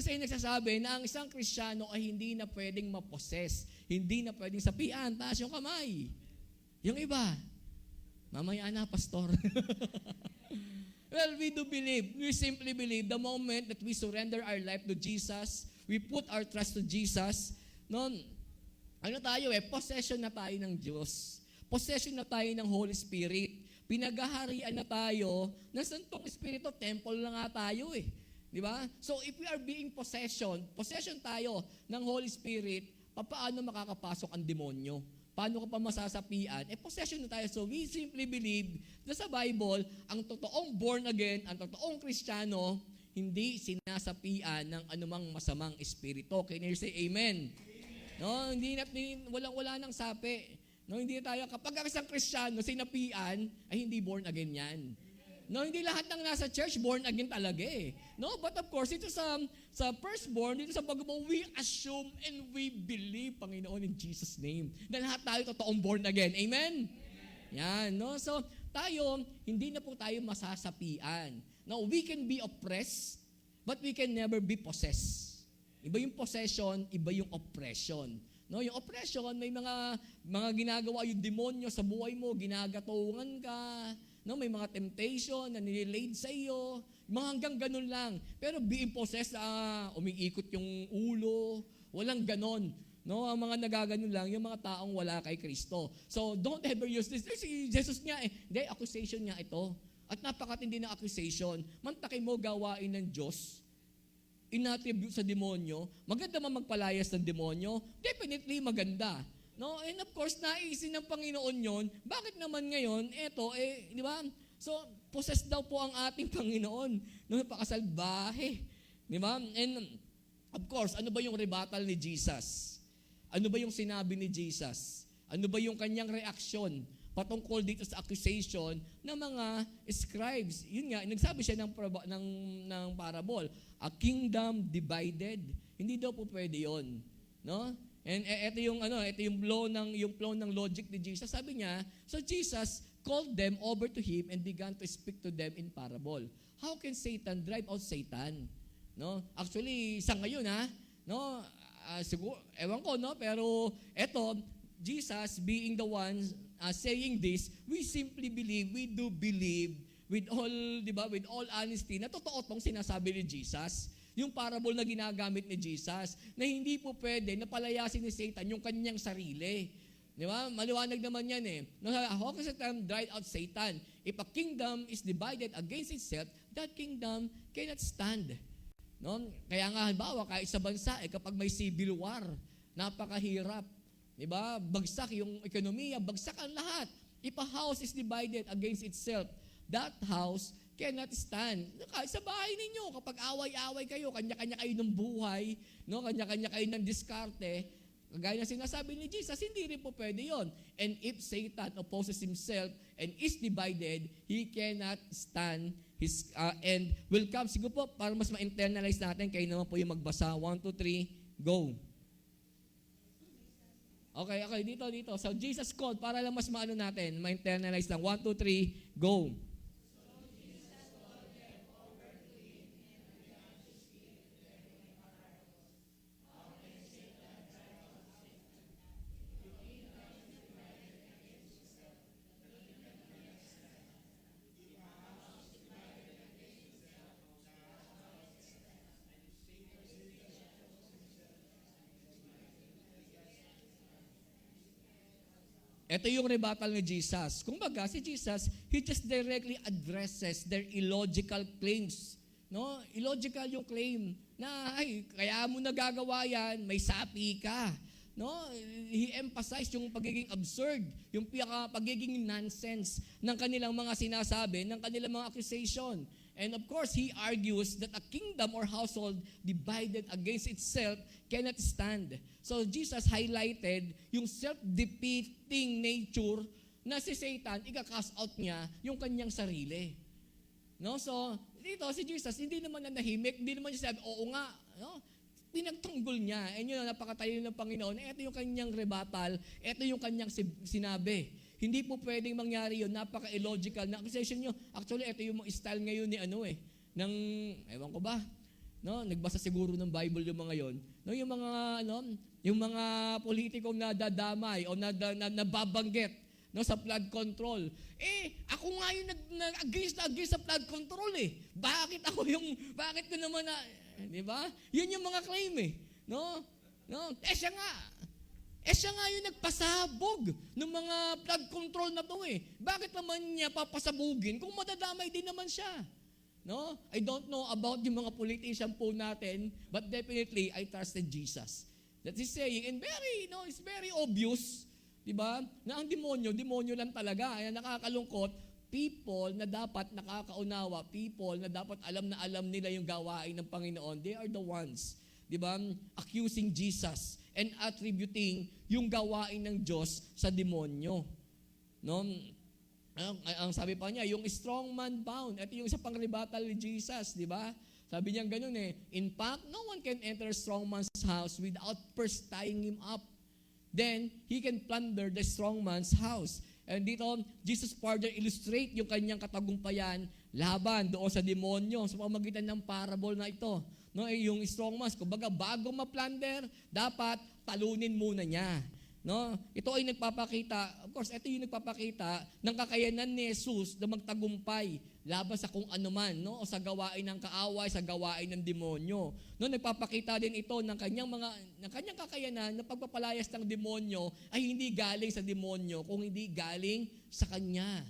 sa inyo nagsasabi na ang isang Kristiyano ay hindi na pwedeng mapossess? Hindi na pwedeng sapian? Taas yung kamay. Yung iba, mamaya na, pastor. Well, we do believe. We simply believe the moment that we surrender our life to Jesus, we put our trust to Jesus, possession na tayo ng Diyos. Possession na tayo ng Holy Spirit. Pinagaharian na tayo ng Santong Espiritu. Temple na nga tayo Di ba? So if we are being possession tayo ng Holy Spirit, paano makakapasok ang demonyo? Paano ka pa masasapian? Possession na tayo. So we simply believe na sa Bible, ang totoong born again, ang totoong Kristiyano, hindi sinasapian ng anumang masamang espiritu. Can you say amen? No, wala nang sapi. No, hindi tayo, kapag isang Kristiyano sinapian, ay hindi born again yan. No, hindi lahat ng nasa church born again talaga No, but of course, ito sa firstborn, dito sa Pagumong, we assume and we believe, Panginoon, in Jesus' name, na lahat tayo totoong born again. Amen? Yan, no? So, tayo, hindi na po tayo masasapian. Now, we can be oppressed, but we can never be possessed. Iba yung possession, iba yung oppression. No, yung oppression, may mga ginagawa yung demonyo sa buhay mo, ginagatungan ka, no, may mga temptation na nililade sa iyo, mga hanggang ganun lang. Pero being possessed, umiikot yung ulo, walang ganon. No, ang mga nagaganon lang, yung mga taong wala kay Kristo. So, don't ever use this. Si Jesus nga hindi, accusation nga ito. At napakatindi ng accusation. Mantakin mo gawain ng Diyos, inattribute sa demonyo, maganda man magpalayas ng demonyo, definitely maganda. No? And of course, naisin ng Panginoon yon. Bakit naman ngayon, di ba? So, possessed daw po ang ating Panginoon. No, napakasalbahe. Di ba? And of course, ano ba yung rebuttal ni Jesus? Ano ba yung sinabi ni Jesus? Ano ba yung kanyang reaksyon patungkol dito sa accusation ng mga scribes? Yun nga, nagsabi siya ng parable. A kingdom divided. Hindi daw po pwede yun. No? And ito yung flow ng logic ni Jesus. Sabi niya, so Jesus called them over to him and began to speak to them in parable. How can Satan drive out Satan? No? Actually, sa ngayon no, siguro, ewan ko, no, pero eto, Jesus being the one saying this, we simply believe, we do believe with all, di ba, with all honesty, na totoo tong sinasabi ni Jesus. Yung parable na ginagamit ni Jesus, na hindi po pwede na palayasin ni Satan yung kanyang sarili. Di ba? Maliwanag naman yan eh. No, how can Satan drive out Satan? If a kingdom is divided against itself, that kingdom cannot stand. No? Kaya nga, halimbawa, kahit sa bansa, kapag may civil war, napakahirap. Diba? Bagsak yung ekonomiya, bagsak ang lahat. If a house is divided against itself, that house cannot stand. Kahit sa bahay ninyo, kapag away-away kayo, kanya-kanya kayo ng buhay, no? Kanya-kanya kayo ng diskarte, kagaya na sinasabi ni Jesus, hindi rin po pwede yun. And if Satan opposes himself and is divided, he cannot stand his end will come. Siguro po, para mas ma-internalize natin, kayo naman po yung magbasa. 1, 2, 3, go. Okay, dito. So, Jesus called, para lang mas maano natin, ma-internalize lang. 1, 2, 3, go. Ito yung rebuttal ni Jesus. Kung baga, si Jesus, he just directly addresses their illogical claims. No? Illogical yung claim na, ay, kaya mo nagagawa yan, may sapi ka. No? He emphasized yung pagiging absurd, yung pagiging nonsense ng kanilang mga sinasabi, ng kanilang mga accusation. And of course, he argues that a kingdom or household divided against itself cannot stand. So Jesus highlighted yung self-defeating nature na si Satan, ika-cast out niya yung kanyang sarili. No? So, dito si Jesus, hindi naman nanahimik, hindi naman siya sabi, oo nga, no? Pinagtanggol niya. And yun, napakatayo ng Panginoon. Ito yung kanyang rebuttal, ito yung kanyang sinabi. Hindi po pwedeng mangyari yun, napaka-illogical na accusation nyo. Actually, ito yung style ngayon ni ng, ewan ko ba, no? Nagbasa siguro ng Bible yung mga yon. No, yung mga politikong nadadamay o nababanggit, no, sa flood control. Ako nga yung against sa flood control eh. Bakit ko naman di ba? Yun yung mga claim no? No, siya nga yung nagpasabog ng mga flood control na to Bakit naman niya papasabugin kung madadamay din naman siya? No? I don't know about yung mga politician po natin, but definitely I trusted Jesus. That is saying, and it's very obvious, di ba? Na ang demonyo lang talaga. Ay nakakalungkot, people na dapat nakakaunawa, people na dapat alam nila yung gawain ng Panginoon, they are the ones, di ba, accusing Jesus and attributing yung gawain ng Diyos sa demonyo. No? Ang sabi pa niya, yung strong man bound. Ito yung isa pang rebuttal ni Jesus, di ba? Sabi niya ganun in fact, no one can enter a strong man's house without first tying him up. Then, he can plunder the strong man's house. And dito, Jesus further illustrate yung kanyang katagumpayan laban doon sa demonyo sa pamamagitan ng parable na ito. No, yung strong man, kumbaga bago ma-plunder, dapat talunin muna niya. No? Ito ay nagpapakita, of course, ito yung nagpapakita ng kakayanan ni Jesus na magtagumpay laban sa kung ano man, no? O sa gawain ng kaaway, sa gawain ng demonyo. No, nagpapakita din ito ng kanyang kakayanan na pagpapalayas ng demonyo ay hindi galing sa demonyo, kung hindi galing sa kanya.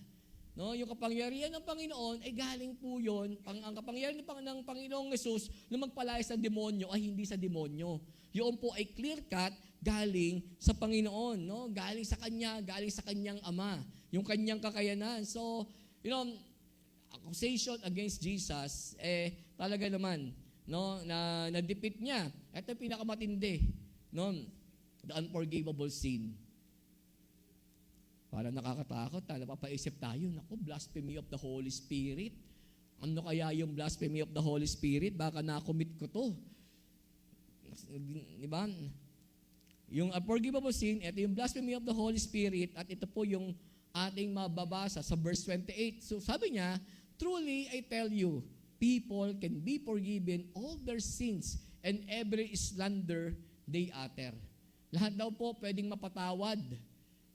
No, yung kapangyarihan ng Panginoon ay galing po 'yon. Ang kapangyarihan ng Panginoong Jesus na magpalaya sa demonyo ay hindi sa demonyo. Yun po ay clear cut galing sa Panginoon, no? Galing sa kanya, galing sa kanyang Ama, yung kanyang kakayanan. So, accusation against Jesus talaga naman, no, na na-defeat niya. Ito yung pinakamatindi, no? The unforgivable sin. Para nakakatakot, napapaisip tayo, naku, blasphemy of the Holy Spirit. Ano kaya yung blasphemy of the Holy Spirit? Baka na-commit ko to. Di ba? Yung unforgivable sin, ito yung blasphemy of the Holy Spirit, at ito po yung ating mababasa sa verse 28. So sabi niya, truly I tell you, people can be forgiven all their sins and every slander they utter. Lahat daw po pwedeng mapatawad.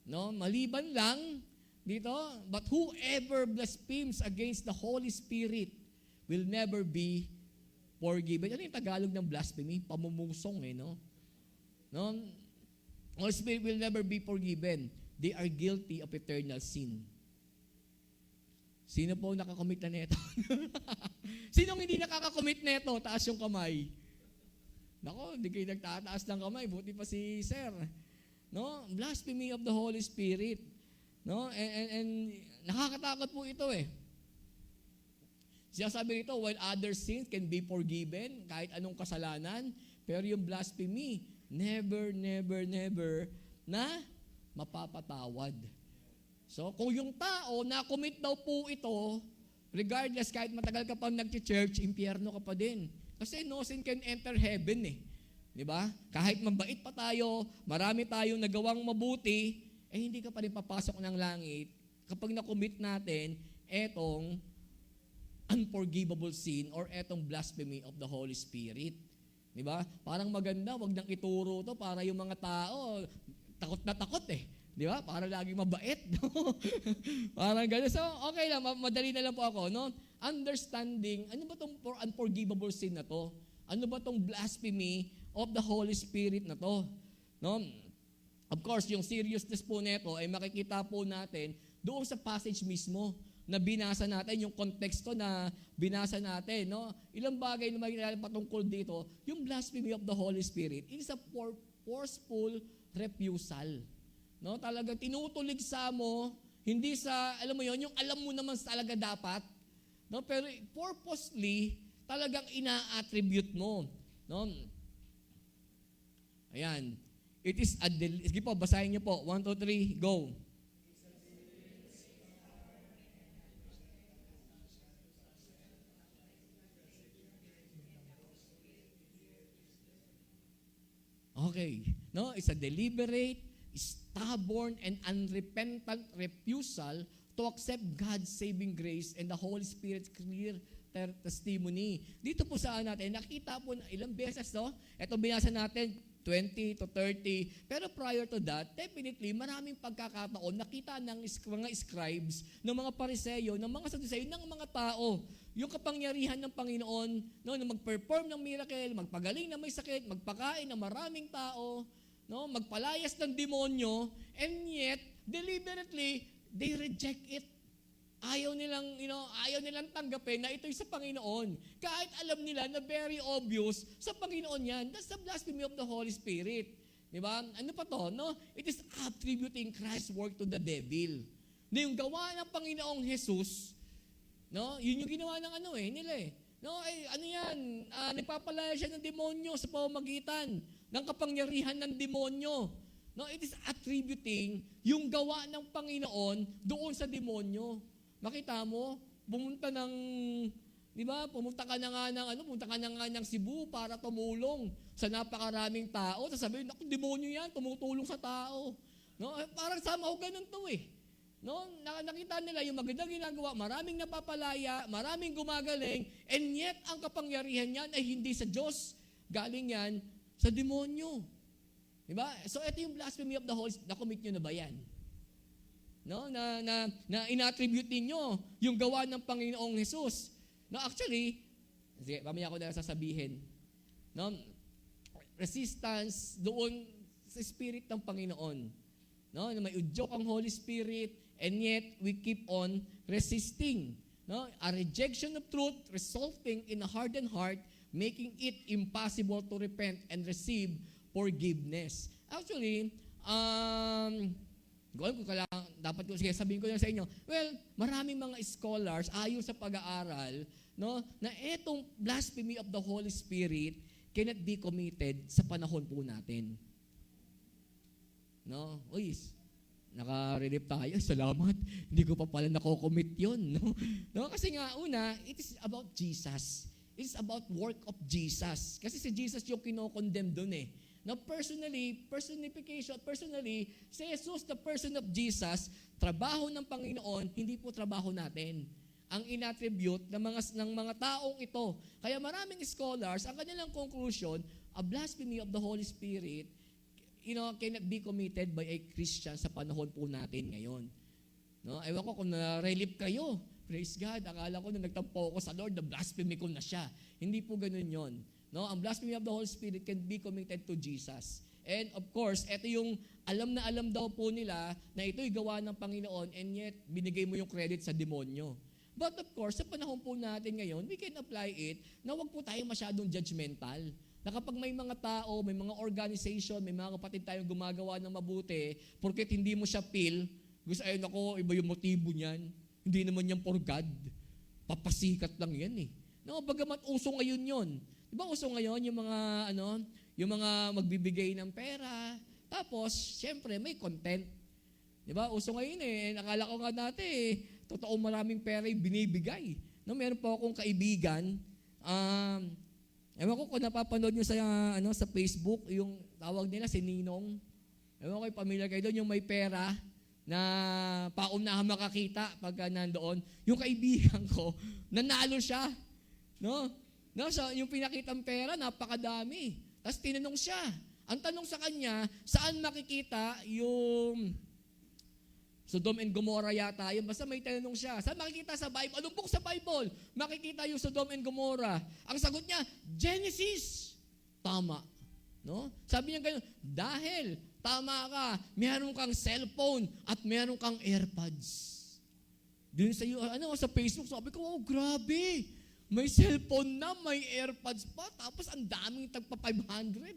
No? Maliban lang dito, but whoever blasphemes against the Holy Spirit will never be forgiven. Ano yung Tagalog ng blasphemy? Pamumusong no? No? Holy Spirit will never be forgiven. They are guilty of eternal sin. Sino po nakakommit na neto? Sinong hindi nakakakommit neto? Taas yung kamay. Nako, hindi kayo nagtataas ng kamay. Buti pa si Sir. No? Blasphemy of the Holy Spirit. No? And nakakatakot po ito Siya sabi rito, while other sins can be forgiven, kahit anong kasalanan, pero yung blasphemy, never na mapapatawad. So, kung yung tao na-commit daw po ito, regardless, kahit matagal ka pang nag-church, impyerno ka pa din. Kasi no sin can enter heaven Di ba? Kahit mabait pa tayo, marami tayong nagawang mabuti, hindi ka pa rin papasok ng langit kapag na-commit natin etong unforgivable sin or etong blasphemy of the Holy Spirit. Di ba? Parang maganda, wag nang ituro to para yung mga tao takot na takot Di ba? Para laging mabait. Parang gano'n. So, okay lang, madali na lang po ako. No? Understanding, ano ba itong unforgivable sin na to? Ano ba itong blasphemy of the Holy Spirit na to? No? Of course, yung seriousness po nito ay makikita po natin doon sa passage mismo na binasa natin, yung konteksto na binasa natin. No? Ilang bagay na makikita patungkol dito, yung blasphemy of the Holy Spirit, it is a forceful refusal. No? Talagang tinutuligsa mo, hindi sa, alam mo yon, yung alam mo naman talaga dapat, no? Pero purposely, talagang ina-attribute mo. No? Ayan. It is a sige po, basahin niyo po. 1, 2, 3, go. Okay. No, it's a deliberate, stubborn, and unrepentant refusal to accept God's saving grace and the Holy Spirit's clear testimony. Dito po saan natin, nakita po ilang beses, no? Ito binasa natin, 20 to 30. Pero prior to that, definitely, maraming pagkakataon, nakita ng mga scribes, ng mga pariseyo, ng mga saduseyo, ng mga tao, yung kapangyarihan ng Panginoon, no, na mag-perform ng miracle, magpagaling na may sakit, magpakain ng maraming tao, no, magpalayas ng demonyo, and yet, deliberately, they reject it. Ayaw nilang tanggapin na ito'y sa Panginoon. Kahit alam nila na very obvious, sa Panginoon yan. That's the blasphemy of the Holy Spirit. Diba? Ano pa to? No? It is attributing Christ's work to the devil. Na yung gawa ng Panginoong Jesus, no? Yun yung ginawa ng nila No? Nagpapalaya siya ng demonyo sa pamamagitan ng kapangyarihan ng demonyo. No? It is attributing yung gawa ng Panginoon doon sa demonyo. Makita mo, pumunta ka na nga ng Cebu para tumulong sa napakaraming tao. Sasabihin, naku, demonyo yan, tumutulong sa tao. No? Parang somehow ganun to No? Nakita nila yung magandang ginagawa, maraming napapalaya, maraming gumagaling, and yet ang kapangyarihan niyan ay hindi sa Diyos. Galing yan sa demonyo. Diba? So ito yung blasphemy of the Holy Spirit. Na-commit nyo na ba yan? No, na inattribute ninyo yung gawa ng Panginoong Jesus. No, actually, mamaya ko na sasabihin. No, resistance doon sa spirit ng Panginoon. No, na may udyok ang Holy Spirit, and yet we keep on resisting. No? A rejection of truth resulting in a hardened heart, making it impossible to repent and receive forgiveness. Actually, dapat ko sabihin ko lang sa inyo, well, maraming mga scholars ayon sa pag-aaral, no, na etong blasphemy of the Holy Spirit cannot be committed sa panahon po natin. No? Uy, naka-relief tayo. Salamat. Hindi ko pa pala nako-commit yun. No? No? Kasi nga, una, it is about Jesus. It is about work of Jesus. Kasi si Jesus yung kinokondemn dun eh. Now, personally, si Jesus, the person of Jesus, trabaho ng Panginoon, hindi po trabaho natin. Ang inattribute ng mga taong ito. Kaya maraming scholars, ang kanilang conclusion, a blasphemy of the Holy Spirit, cannot be committed by a Christian sa panahon po natin ngayon. No? Ewan ko kung na-relieve kayo. Praise God. Akala ko nung nagtampo ako sa Lord, na blasphemy ko na siya. Hindi po ganun yon. No, ang blasphemy of the Holy Spirit can be committed to Jesus. And of course, ito yung alam na alam daw po nila na ito'y gawa ng Panginoon and yet binigay mo yung credit sa demonyo. But of course, sa panahon po natin ngayon, we can apply it na wag po tayo masyadong judgmental. Na kapag may mga tao, may mga organization, may mga kapatid tayong gumagawa ng mabuti, porket hindi mo siya feel, gusto ayun ako, iba yung motibo niyan. Hindi naman yan for God. Papasikat lang yan eh. No, bagamat uso ngayon yon. Diba uso ngayon yung mga magbibigay ng pera, tapos, syempre, may content. Diba? Uso ngayon eh, nakala ko nga dati totoo maraming pera yung binibigay. No, meron po akong kaibigan, ewan ko kung napapanood nyo sa Facebook, yung tawag nila si Ninong. Ewan ko yung pamilya kayo doon, yung may pera na paunahan makakita pagka nandoon. Yung kaibigan ko, nanalo siya. No? No, so yung pinakitang pera, napakadami. Tapos tinanong siya. Ang tanong sa kanya, saan makikita yung Sodom and Gomorrah yata yun? Basta may tanong siya. Saan makikita sa Bible? Anong book sa Bible? Makikita yung Sodom and Gomorrah. Ang sagot niya, Genesis. Tama. No? Sabi niya ganun, dahil tama ka, meron kang cellphone at meron kang AirPods. Dun sa Facebook, sabi ko, oh, grabe. May cellphone na, may AirPods pa, tapos ang daming tagpa 500.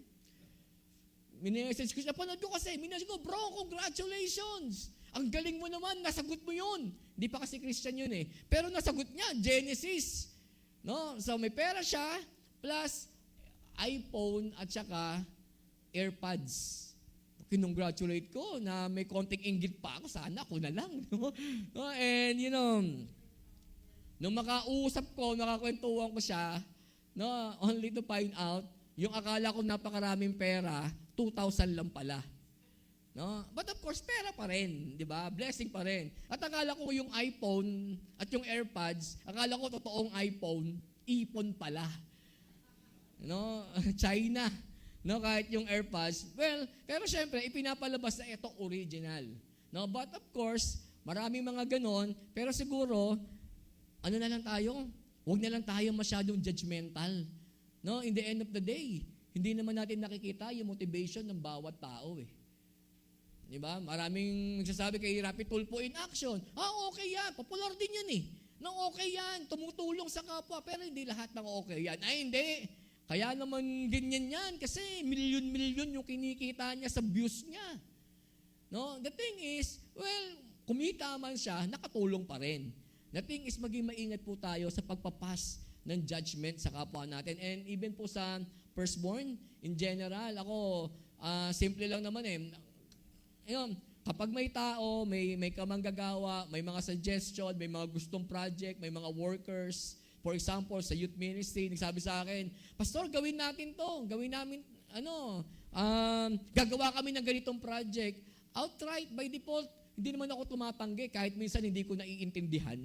Minessage ko siya, panood ko kasi, minessage ko, bro, congratulations! Ang galing mo naman, nasagot mo yun. Hindi pa kasi Christian yun eh. Pero nasagot niya, Genesis. No? So may pera siya, plus iPhone at saka AirPods. Kinongratulate ko na may konting inggit pa ako, sana ako na lang. No? And nung makausap ko, nakakwentuhan ko siya, no, only to find out, yung akala ko napakaraming pera, 2,000 lang pala. No? But of course, pera pa rin, di ba? Blessing pa rin. At akala ko yung iPhone at yung AirPods, akala ko totoong iPhone, ipon pala. No? China. No? Kahit yung AirPods. Well, pero syempre, ipinapalabas na ito original. No? But of course, maraming mga ganon, pero siguro, huwag na lang tayo masyadong judgmental. No? In the end of the day, hindi naman natin nakikita yung motivation ng bawat tao eh. Diba? Maraming nagsasabi kay Rapi Tulfo in action. Okay yan. Popular din yan eh. Okay yan. Tumutulong sa kapwa. Pero hindi lahat ng okay yan. Ay, hindi. Kaya naman ganyan yan. Kasi milyon-milyon yung kinikita niya sa views niya. No? The thing is, well, kumita man siya, nakatulong pa rin. The thing is, maging maingat po tayo sa pagpapas ng judgment sa kapwa natin. And even po sa firstborn, in general, ako, simple lang naman eh. Kapag may tao, may kamanggagawa, may mga suggestion, may mga gustong project, may mga workers, for example, sa youth ministry, nagsabi sa akin, Pastor, gawin natin to. Gawin namin, gagawa kami ng ganitong project. Outright, by default, hindi naman ako tumapanggi kahit minsan hindi ko naiintindihan.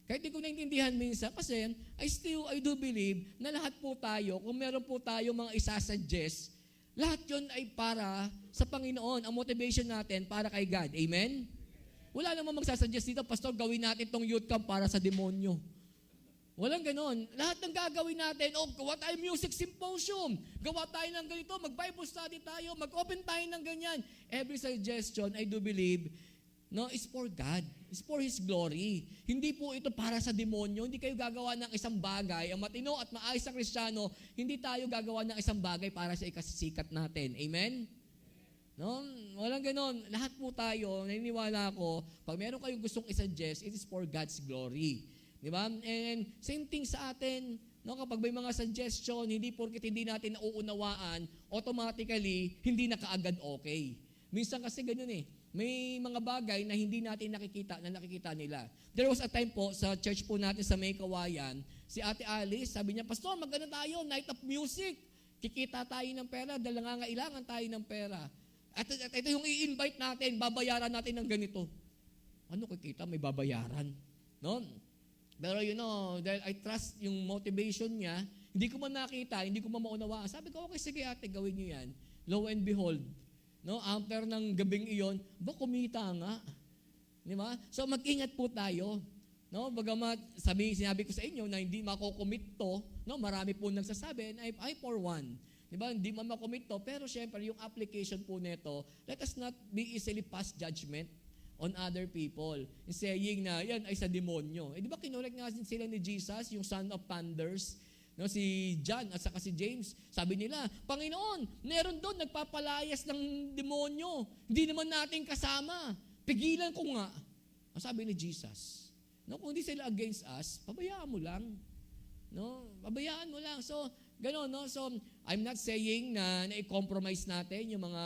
Kahit hindi ko naiintindihan minsan kasi I do believe na lahat po tayo, kung meron po tayo mga isasuggest, lahat yun ay para sa Panginoon. Ang motivation natin para kay God. Amen? Wala namang magsasuggest dito, Pastor, gawin natin tong youth camp para sa demonyo. Walang ganon. Lahat ng gagawin natin, gawa tayo music symposium, gawa tayo ng ganito, mag-Bible study tayo, mag-open tayo ng ganyan. Every suggestion, I do believe, no, is for God. It's for His glory. Hindi po ito para sa demonyo. Hindi kayo gagawa ng isang bagay. Ang matino at maayos na Kristiyano, hindi tayo gagawa ng isang bagay para sa ikasisikat natin. Amen? No? Walang ganon. Lahat po tayo, naniniwala ako, pag meron kayong gustong isuggest, it is for God's glory. Di ba? And same thing sa atin. No, kapag may mga suggestion, hindi porket hindi natin nauunawaan, automatically, hindi na kaagad okay. Minsan kasi ganun eh. May mga bagay na hindi natin nakikita na nakikita nila. There was a time po sa church po natin sa May Kawayan, si Ate Alice, sabi niya, Pastor, maganda tayo, night of music. Kikita tayo ng pera dahil nangangailangan tayo ng pera. At ito yung i-invite natin, babayaran natin ng ganito. Ano kikita? May babayaran. No? Pero dahil I trust yung motivation niya, hindi ko man nakita, hindi ko man maunawaan. Sabi ko, okay, sige ate, gawin niyo yan. Lo and behold, no, after ng gabing iyon, kumita nga. Di ba? So mag-ingat po tayo. No, bagamat sinabi ko sa inyo na hindi mako-commit to, no, marami po nagsasabi, I for one. Di ba? Hindi man makomit to, pero syempre yung application po nito, let us not be easily pass judgment on other people. In saying na yan ay sa demonyo. Di ba kinorek nga sila ni Jesus, yung son of thunders, no, si John at saka si James, sabi nila, Panginoon, meron doon nagpapalayas ng demonyo. Hindi naman natin kasama. Pigilan ko nga. Ang sabi ni Jesus, no, kung hindi sila against us, pabayaan mo lang. No, pabayaan mo lang. So, gano'n, no? So, I'm not saying na i-compromise natin yung mga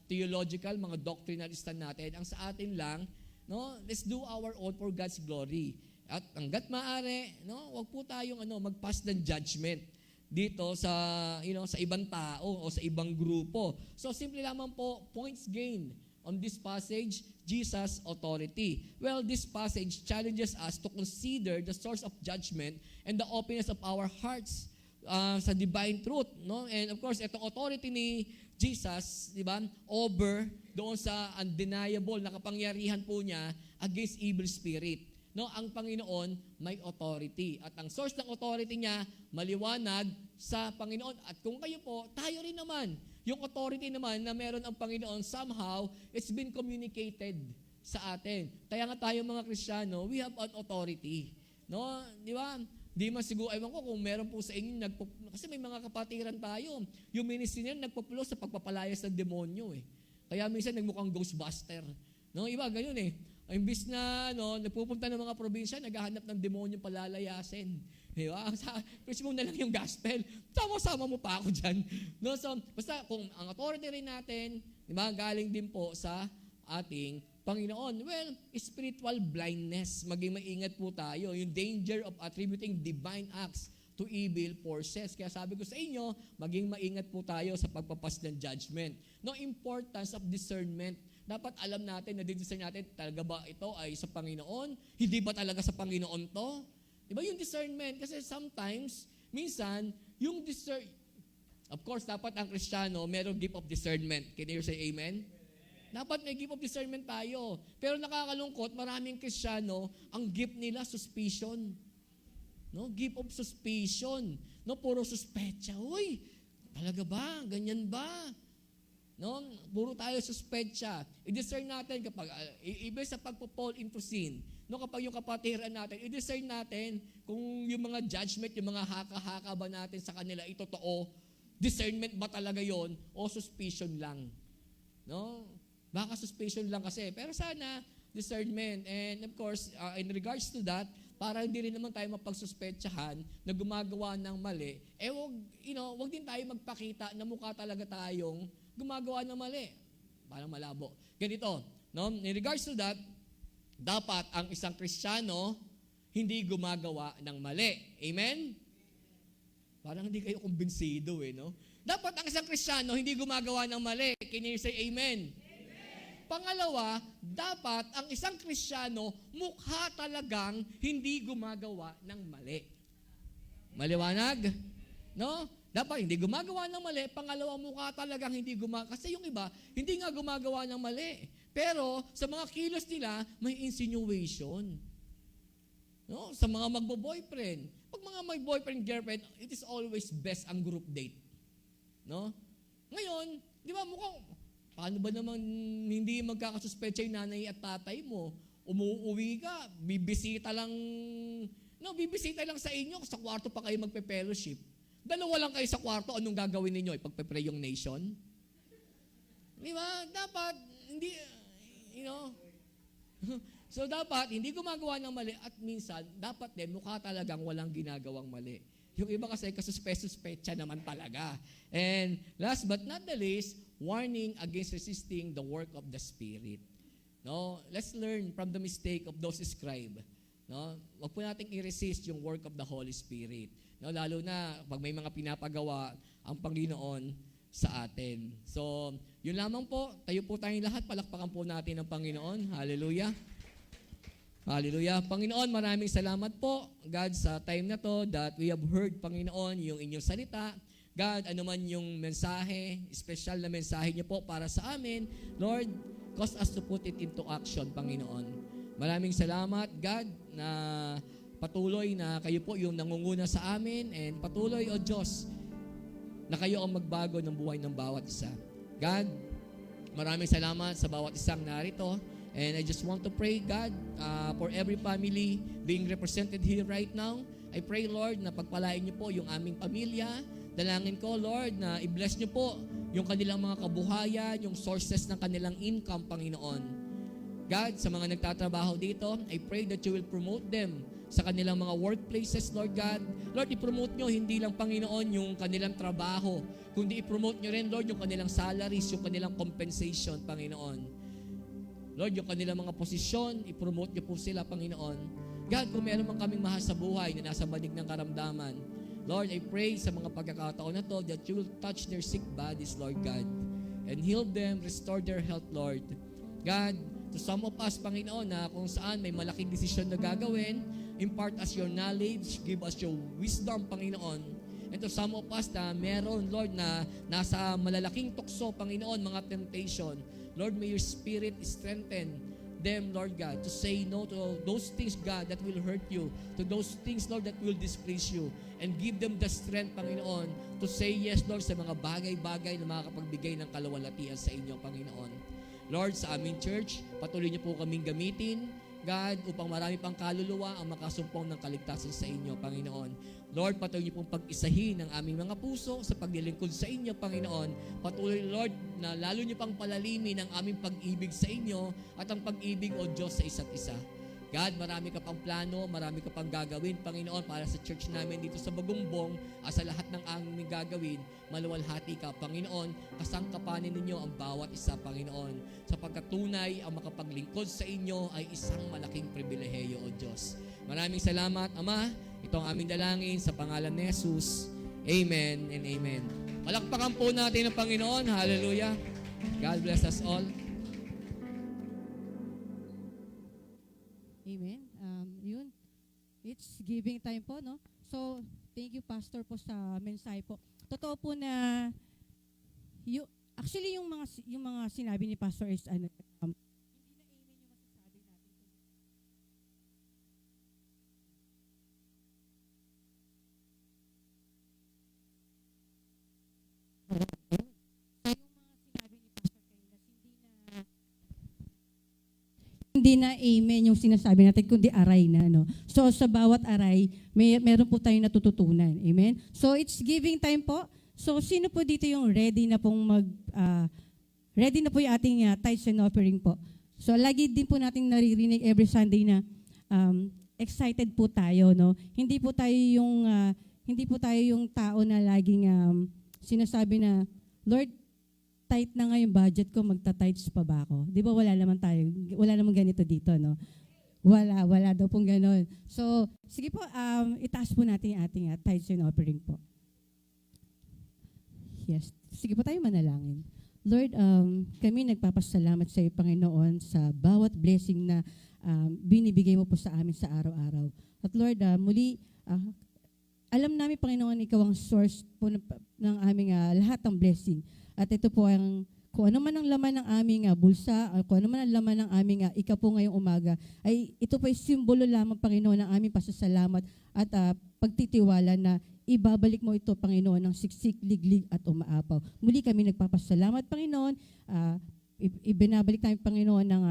theological, mga doctrinal stand natin. Ang sa atin lang, no, let's do our own for God's glory. At hangga't maaari, no, wag po tayong mag-pass ng judgment dito sa sa ibang tao o sa ibang grupo. So simple lamang po, points gained on this passage, Jesus' authority. Well, this passage challenges us to consider the source of judgment and the openness of our hearts sa divine truth, no? And of course, itong authority ni Jesus, di ba, over doon sa undeniable na kapangyarihan po niya against evil spirit. No, ang Panginoon may authority. At ang source ng authority niya, maliwanag sa Panginoon. At kung kayo po, tayo rin naman. Yung authority naman na meron ang Panginoon, somehow, it's been communicated sa atin. Kaya nga tayo mga Kristiyano, we have an authority. No, di ba? Di man siguro, ewan ko kung meron po sa inyo, kasi may mga kapatiran tayo. Yung ministry nila nagpupulo sa pagpapalayas ng demonyo eh. Kaya minsan nagmukhang ghostbuster. No, iba, ganyan eh. Imbis na nagpupunta ng mga probinsya, naghahanap ng demonyo palalayasin. Di ba? Preach mo na lang yung gospel. Sama-sama mo pa ako dyan. No, so, basta kung ang authority rin natin, di ba, galing din po sa ating Panginoon. Well, spiritual blindness. Maging maingat po tayo. Yung danger of attributing divine acts to evil forces. Kaya sabi ko sa inyo, maging maingat po tayo sa pagpapas ng judgment. No importance of discernment. Dapat alam natin, na-discern natin, talaga ba ito ay sa Panginoon? Hindi ba talaga sa Panginoon to? Diba yung discernment? Kasi sometimes, minsan, yung of course, dapat ang Kristiyano, merong gift of discernment. Can you say amen? Dapat may gift of discernment tayo. Pero nakakalungkot, maraming Kristiyano, ang gift nila, suspicion. No? Gift of suspicion. No? Puro suspecha. Uy, talaga ba? Ganyan ba? No, puro tayo suspecha. I-discern natin kapag iba sa pagpo-fall into sin. No, kapag yung kapatiran natin, i-discern natin kung yung mga judgment, yung mga haka-haka ba natin sa kanila ito totoo, discernment ba talaga yon o suspicion lang. No? Baka suspicion lang kasi, pero sana discernment. And of course, in regards to that, para hindi rin naman tayo mapagsuspetsahan na gumagawa ng mali, wag din tayo magpakita na mukha talaga tayong gumagawa ng mali. Parang malabo. Ganito, no? In regards to that, dapat ang isang Kristiyano hindi gumagawa ng mali. Amen? Parang hindi kayo kumbinsido no? Dapat ang isang Kristiyano hindi gumagawa ng mali. Can you say amen? Amen? Pangalawa, dapat ang isang Kristiyano mukha talagang hindi gumagawa ng mali. Maliwanag? No? Dapat hindi gumagawa ng mali, pangalawa mukha talagang hindi gumagawa. Kasi yung iba, hindi nga gumagawa ng mali. Pero sa mga kilos nila, may insinuation. No? Sa mga magbo-boyfriend. Pag mga may boyfriend, girlfriend, it is always best ang group date. No? Ngayon, di ba mukhang paano ba naman hindi magkakasuspecha yung nanay at tatay mo? Umuuwi ka, bibisita lang sa inyo, sa kwarto pa kayo magpe-fellowship. Dalawa lang kayo sa kwarto, anong gagawin ninyo? Ipagpe-pray yung nation? Di ba? Dapat, hindi, so dapat, hindi gumagawa ng mali at minsan, dapat din, mukha talagang walang ginagawang mali. Yung iba kasi kasuspecha naman talaga. And last but not the least, warning against resisting the work of the Spirit. No, let's learn from the mistake of those scribes. No, wag po nating i-resist yung work of the Holy Spirit. No, lalo na pag may mga pinapagawa ang Panginoon sa atin. So, yun lamang po. Tayo po tayong lahat. Palakpakan po natin ang Panginoon. Hallelujah. Hallelujah. Panginoon, maraming salamat po, God, sa time na to that we have heard, Panginoon, yung inyong salita. God, ano man yung mensahe, special na mensahe niyo po para sa amin, Lord, cause us to put it into action, Panginoon. Maraming salamat, God, na patuloy na kayo po yung nangunguna sa amin and patuloy, O Diyos, na kayo ang magbago ng buhay ng bawat isa. God, maraming salamat sa bawat isang narito. And I just want to pray, God, for every family being represented here right now. I pray, Lord, na pagpalain niyo po yung aming pamilya. Dalangin ko, Lord, na i-bless niyo po yung kanilang mga kabuhayan, yung sources ng kanilang income, Panginoon. God, sa mga nagtatrabaho dito, I pray that you will promote them sa kanilang mga workplaces, Lord God. Lord, i-promote nyo hindi lang, Panginoon, yung kanilang trabaho, kundi i-promote nyo rin, Lord, yung kanilang salaries, yung kanilang compensation, Panginoon. Lord, yung kanilang mga posisyon, i-promote nyo po sila, Panginoon. God, kung meron man kaming mahal sa buhay na nasa banig ng karamdaman, Lord, I pray sa mga pagkakataon na to that you will touch their sick bodies, Lord God, and heal them, restore their health, Lord. God, to some of us, Panginoon, na kung saan may malaking desisyon na gagawin, impart us your knowledge, give us your wisdom, Panginoon. And to some of us na meron, Lord, na nasa malalaking tukso, Panginoon, mga temptation, Lord, may your Spirit strengthen them, Lord God, to say no to those things, God, that will hurt you, to those things, Lord, that will displease you, and give them the strength, Panginoon, to say yes, Lord, sa mga bagay-bagay na makakapagbigay ng kalawalatian sa inyo, Panginoon. Lord, sa aming church, patuloy niyo po kaming gamitin, God, upang marami pang kaluluwa ang makasumpong ng kaligtasan sa inyo, Panginoon. Lord, patuloy niyo pong pag-isahin ang aming mga puso sa paglilingkod sa inyo, Panginoon. Patuloy, Lord, na lalo niyo pang palalimin ang aming pag-ibig sa inyo at ang pag-ibig, O Diyos, sa isa't isa. God, marami ka pang plano, marami ka pang gagawin, Panginoon, para sa church namin dito sa Bagumbong, at sa lahat ng aming gagawin, maluwalhati ka, Panginoon, kasangkapanin ninyo ang bawat isa, Panginoon. Sapagkat tunay ang makapaglingkod sa inyo ay isang malaking pribilehiyo, O Diyos. Maraming salamat, Ama. Ito ang aming dalangin sa pangalan ni Jesus. Amen and amen. Palakpakan po natin ang Panginoon. Hallelujah. God bless us all. Amen. Yun. It's giving time po, no? So, thank you, Pastor, po sa mensahe po. Totoo po na, actually, yung mga sinabi ni Pastor is, hindi na amen yung masasabi natin. So, yung mga sinabi ni Pastor Kailas, hindi na amen yung sinasabi natin, kundi aray na. No? So, sa bawat aray, meron po tayong natututunan. Amen? So, it's giving time po. So, sino po dito yung ready na pong ready na po yung ating tithes and offering po? So, lagi din po nating naririnig every Sunday na excited po tayo. No? Hindi po tayo yung tao na laging sinasabi na, Lord, tight na nga yung budget ko, magta-tights pa ba ako? Di ba wala naman ganito dito, no? Wala daw pong ganon. So, sige po, itaas po natin yung ating tithes and offering po. Yes. Sige po tayo manalangin. Lord, kami nagpapasalamat sa iyo, Panginoon, sa bawat blessing na binibigay mo po sa amin sa araw-araw. At Lord, muli, alam namin, Panginoon, ikaw ang source po ng aming lahat ng blessing. At ito po ang, kung ano man ang laman ng aming bulsa, kung ano man ang laman ng aming ikaw po ngayong umaga, ay ito po ay simbolo lamang, Panginoon, ng aming pasasalamat at pagtitiwala na ibabalik mo ito, Panginoon, ng siksik, liglig at umaapaw. Muli kami nagpapasalamat, Panginoon. Ibinabalik namin, Panginoon, ng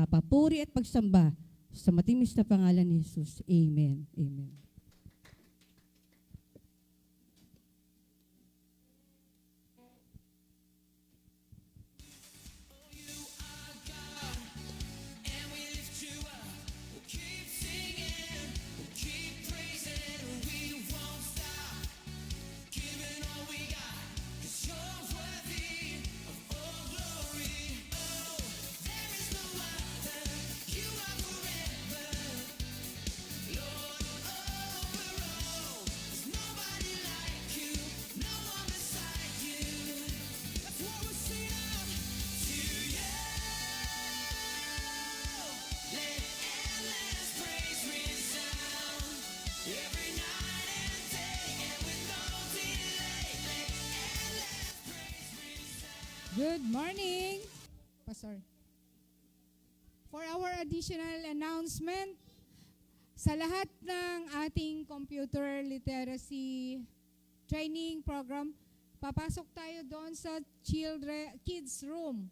papuri at pagsamba sa matimis na pangalan ni Jesus. Amen. Amen. Good morning, Pastor. For our additional announcement, sa lahat ng ating computer literacy training program, papasok tayo doon sa kids room.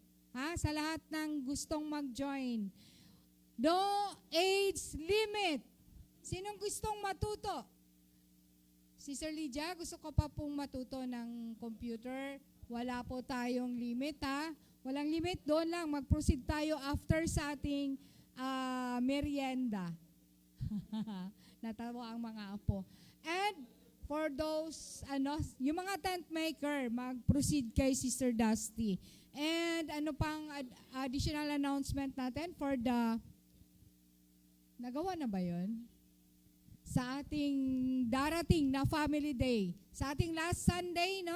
Sa lahat ng gustong mag-join. No age limit. Sinong gustong matuto? Sister Lydia, gusto ko pa pong matuto ng computer. Wala po tayong limit, Walang limit, doon lang. Mag-proceed tayo after sa ating merienda. Natawa ang mga apo. And for those, yung mga tent maker, mag-proceed kay Sister Dusty. And ano pang additional announcement natin for the, nagawa na ba yun? Sa ating darating na Family Day. Sa ating last Sunday, no?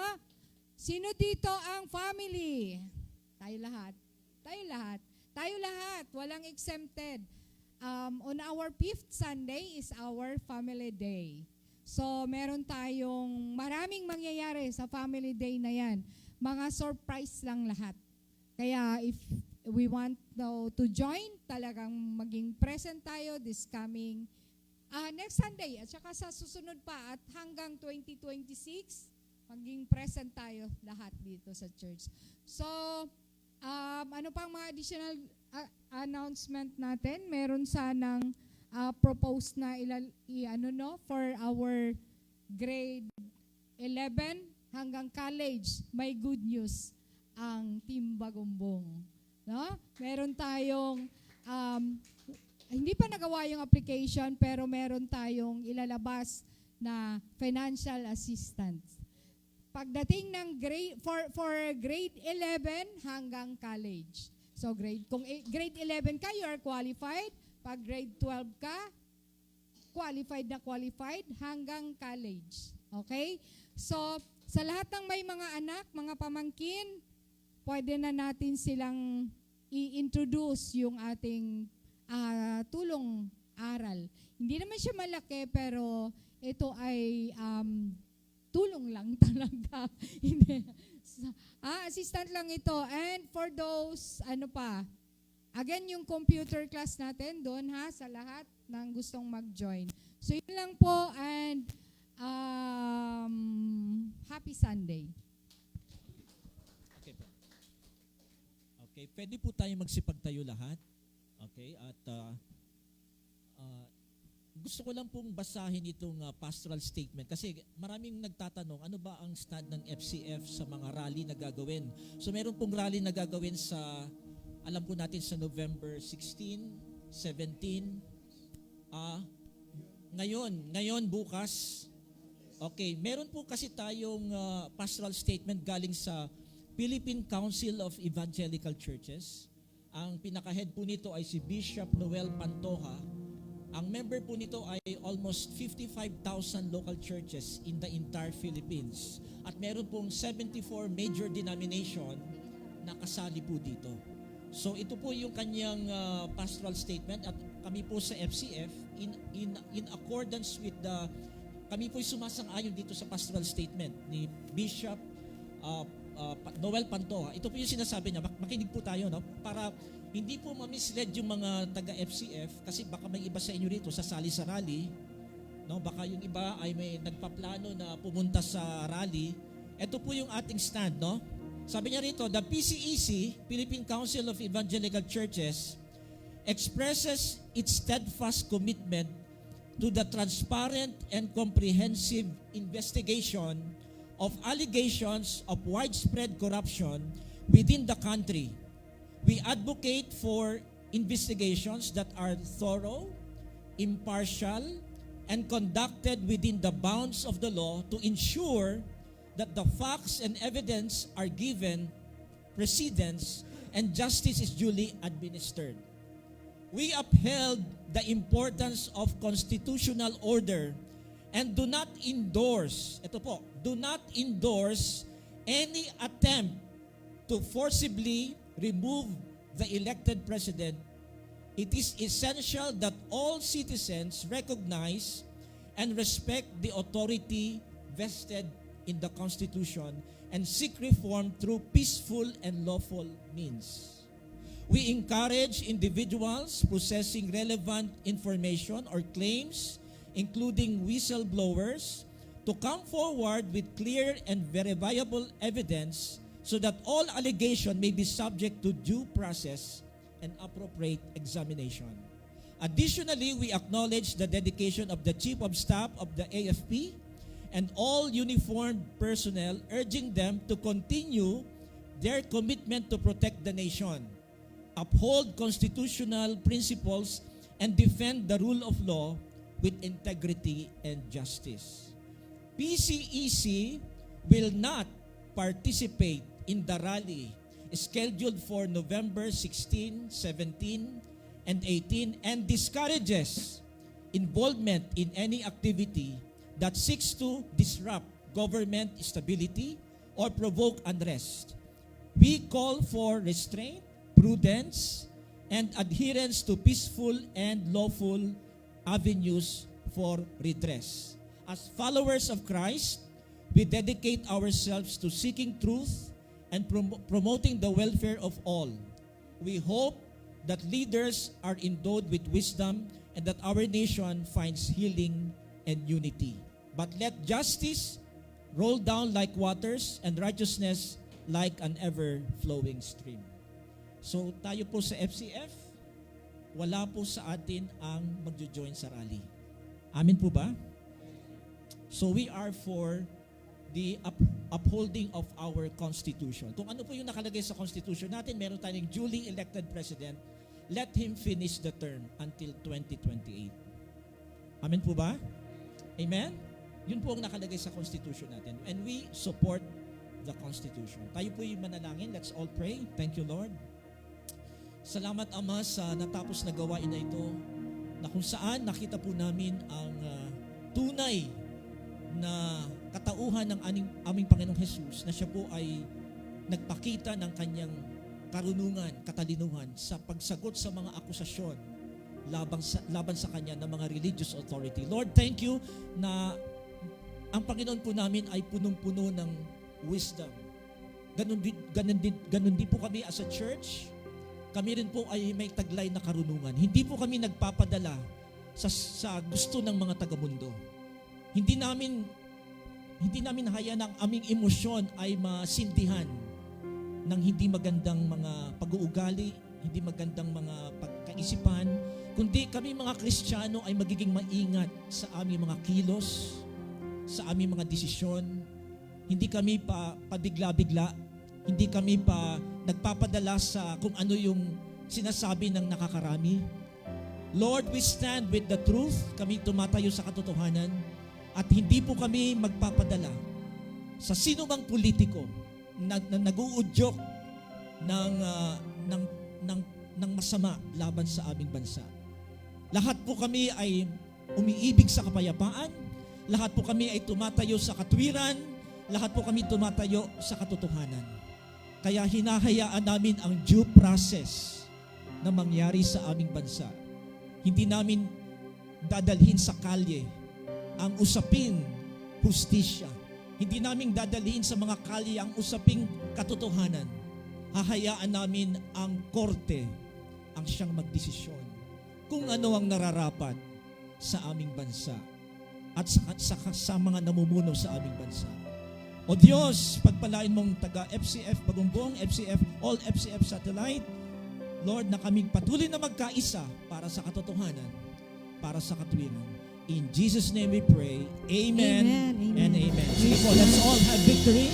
Sino dito ang family? Tayo lahat. Tayo lahat. Tayo lahat. Walang exempted. On our 5th Sunday is our Family Day. So, meron tayong maraming mangyayari sa Family Day na yan. Mga surprise lang lahat. Kaya if we want to join, talagang maging present tayo this coming next Sunday at saka sa susunod pa at hanggang 2026, maging present tayo lahat dito sa church. So, ano pang mga additional announcement natin? Meron sanang propose na for our grade 11 hanggang college. May good news ang Team Bagumbong. No? Meron tayong hindi pa nagawa yung application pero meron tayong ilalabas na financial assistance. Pagdating ng for grade 11 hanggang college. So kung grade 11 ka, you are qualified. Pag grade 12 ka, qualified hanggang college. Okay? So sa lahat ng may mga anak, mga pamangkin, pwede na natin silang i-introduce yung ating tulong aral. Hindi naman siya malaki pero ito ay tulong lang talaga. Assistant lang ito. And for those, again, yung computer class natin doon sa lahat ng gustong mag-join. So yun lang po and happy Sunday. Okay po. Okay, pwede po tayo magsipagtayo lahat. Okay, at gusto ko lang pong basahin itong pastoral statement kasi maraming nagtatanong ano ba ang stand ng FCF sa mga rally na gagawin. So meron pong rally na gagawin sa, alam po natin sa November 16, 17, ngayon, bukas. Okay, meron po kasi tayong pastoral statement galing sa Philippine Council of Evangelical Churches. Ang pinaka-head po nito ay si Bishop Noel Pantoja. Ang member po nito ay almost 55,000 local churches in the entire Philippines. At meron pong 74 major denomination na kasali po dito. So ito po yung kanyang pastoral statement at kami po sa FCF in accordance with kami po sumasang-ayon dito sa pastoral statement ni Bishop Noel Pantoja. Ito po yung sinasabi niya, makinig po tayo, no? Para hindi po ma-mislead yung mga taga-FCF kasi baka may iba sa inyo rito sasali sa rally, No, baka yung iba ay may nagpaplano na pumunta sa rally. Ito po yung ating stand, no? Sabi niya rito, the PCEC, Philippine Council of Evangelical Churches, expresses its steadfast commitment to the transparent and comprehensive investigation of allegations of widespread corruption within the country. We advocate for investigations that are thorough, impartial, and conducted within the bounds of the law to ensure that the facts and evidence are given precedence and justice is duly administered. We upheld the importance of constitutional order and do not endorse, do not endorse any attempt to forcibly remove the elected president. It is essential that all citizens recognize and respect the authority vested in the Constitution and seek reform through peaceful and lawful means. We encourage individuals possessing relevant information or claims, including whistleblowers, to come forward with clear and verifiable evidence so that all allegation may be subject to due process and appropriate examination. Additionally, we acknowledge the dedication of the Chief of Staff of the AFP and all uniformed personnel, urging them to continue their commitment to protect the nation, uphold constitutional principles, and defend the rule of law with integrity and justice. PCEC will not participate in the rally scheduled for November 16, 17, and 18 and discourages involvement in any activity that seeks to disrupt government stability or provoke unrest. We call for restraint, prudence, and adherence to peaceful and lawful avenues for redress. As followers of Christ, we dedicate ourselves to seeking truth and promoting the welfare of all. We hope that leaders are endowed with wisdom and that our nation finds healing and unity. But let justice roll down like waters and righteousness like an ever-flowing stream. So tayo po sa FCF, wala po sa atin ang magjo-join sa rally. Amin po ba? So we are for the upholding of our Constitution. Kung ano po yung nakalagay sa Constitution natin, meron tayong duly elected President, let him finish the term until 2028. Amen po ba? Amen? Yun po ang nakalagay sa Constitution natin. And we support the Constitution. Tayo po yung manalangin. Let's all pray. Thank you, Lord. Salamat, Ama, sa natapos na gawain na ito, na kung saan nakita po namin ang tunay na katauhan ng aming Panginoong Jesus, na siya po ay nagpakita ng kanyang karunungan, katalinuhan sa pagsagot sa mga akusasyon laban sa kanya ng mga religious authority. Lord, thank you na ang Panginoon po namin ay punong-puno ng wisdom. Ganun din po kami as a church. Kami rin po ay may taglay na karunungan. Hindi po kami nagpapadala sa gusto ng mga taga-mundo. Hindi namin hayaan ang aming emosyon ay masindihan ng hindi magandang mga pag-uugali, hindi magandang mga pagkaisipan, kundi kami mga Kristiyano ay magiging maingat sa aming mga kilos, sa aming mga desisyon. Hindi kami pa pabigla-bigla, hindi kami pa nagpapadala sa kung ano yung sinasabi ng nakakarami. Lord, we stand with the truth. Kami tumatayo sa katotohanan at hindi po kami magpapadala sa sino mang politiko na nag-uudyok ng masama laban sa aming bansa. Lahat po kami ay umiibig sa kapayapaan, lahat po kami ay tumatayo sa katwiran, lahat po kami tumatayo sa katotohanan. Kaya hinahayaan namin ang due process na mangyari sa aming bansa. Hindi namin dadalhin sa kalye ang usaping hustisya. Hindi namin dadalhin sa mga kalye ang usaping katotohanan. Hahayaan namin ang korte ang siyang magdesisyon kung ano ang nararapat sa aming bansa. at sa mga namumuno sa aming bansa. O Diyos, pagpalain mong taga FCF Bagumbong, FCF, all FCF Satellite, Lord, na kaming patuloy na magkaisa para sa katotohanan, para sa katwiran. In Jesus' name we pray. Amen, Amen, amen. and amen. Sige po, let's all have victory.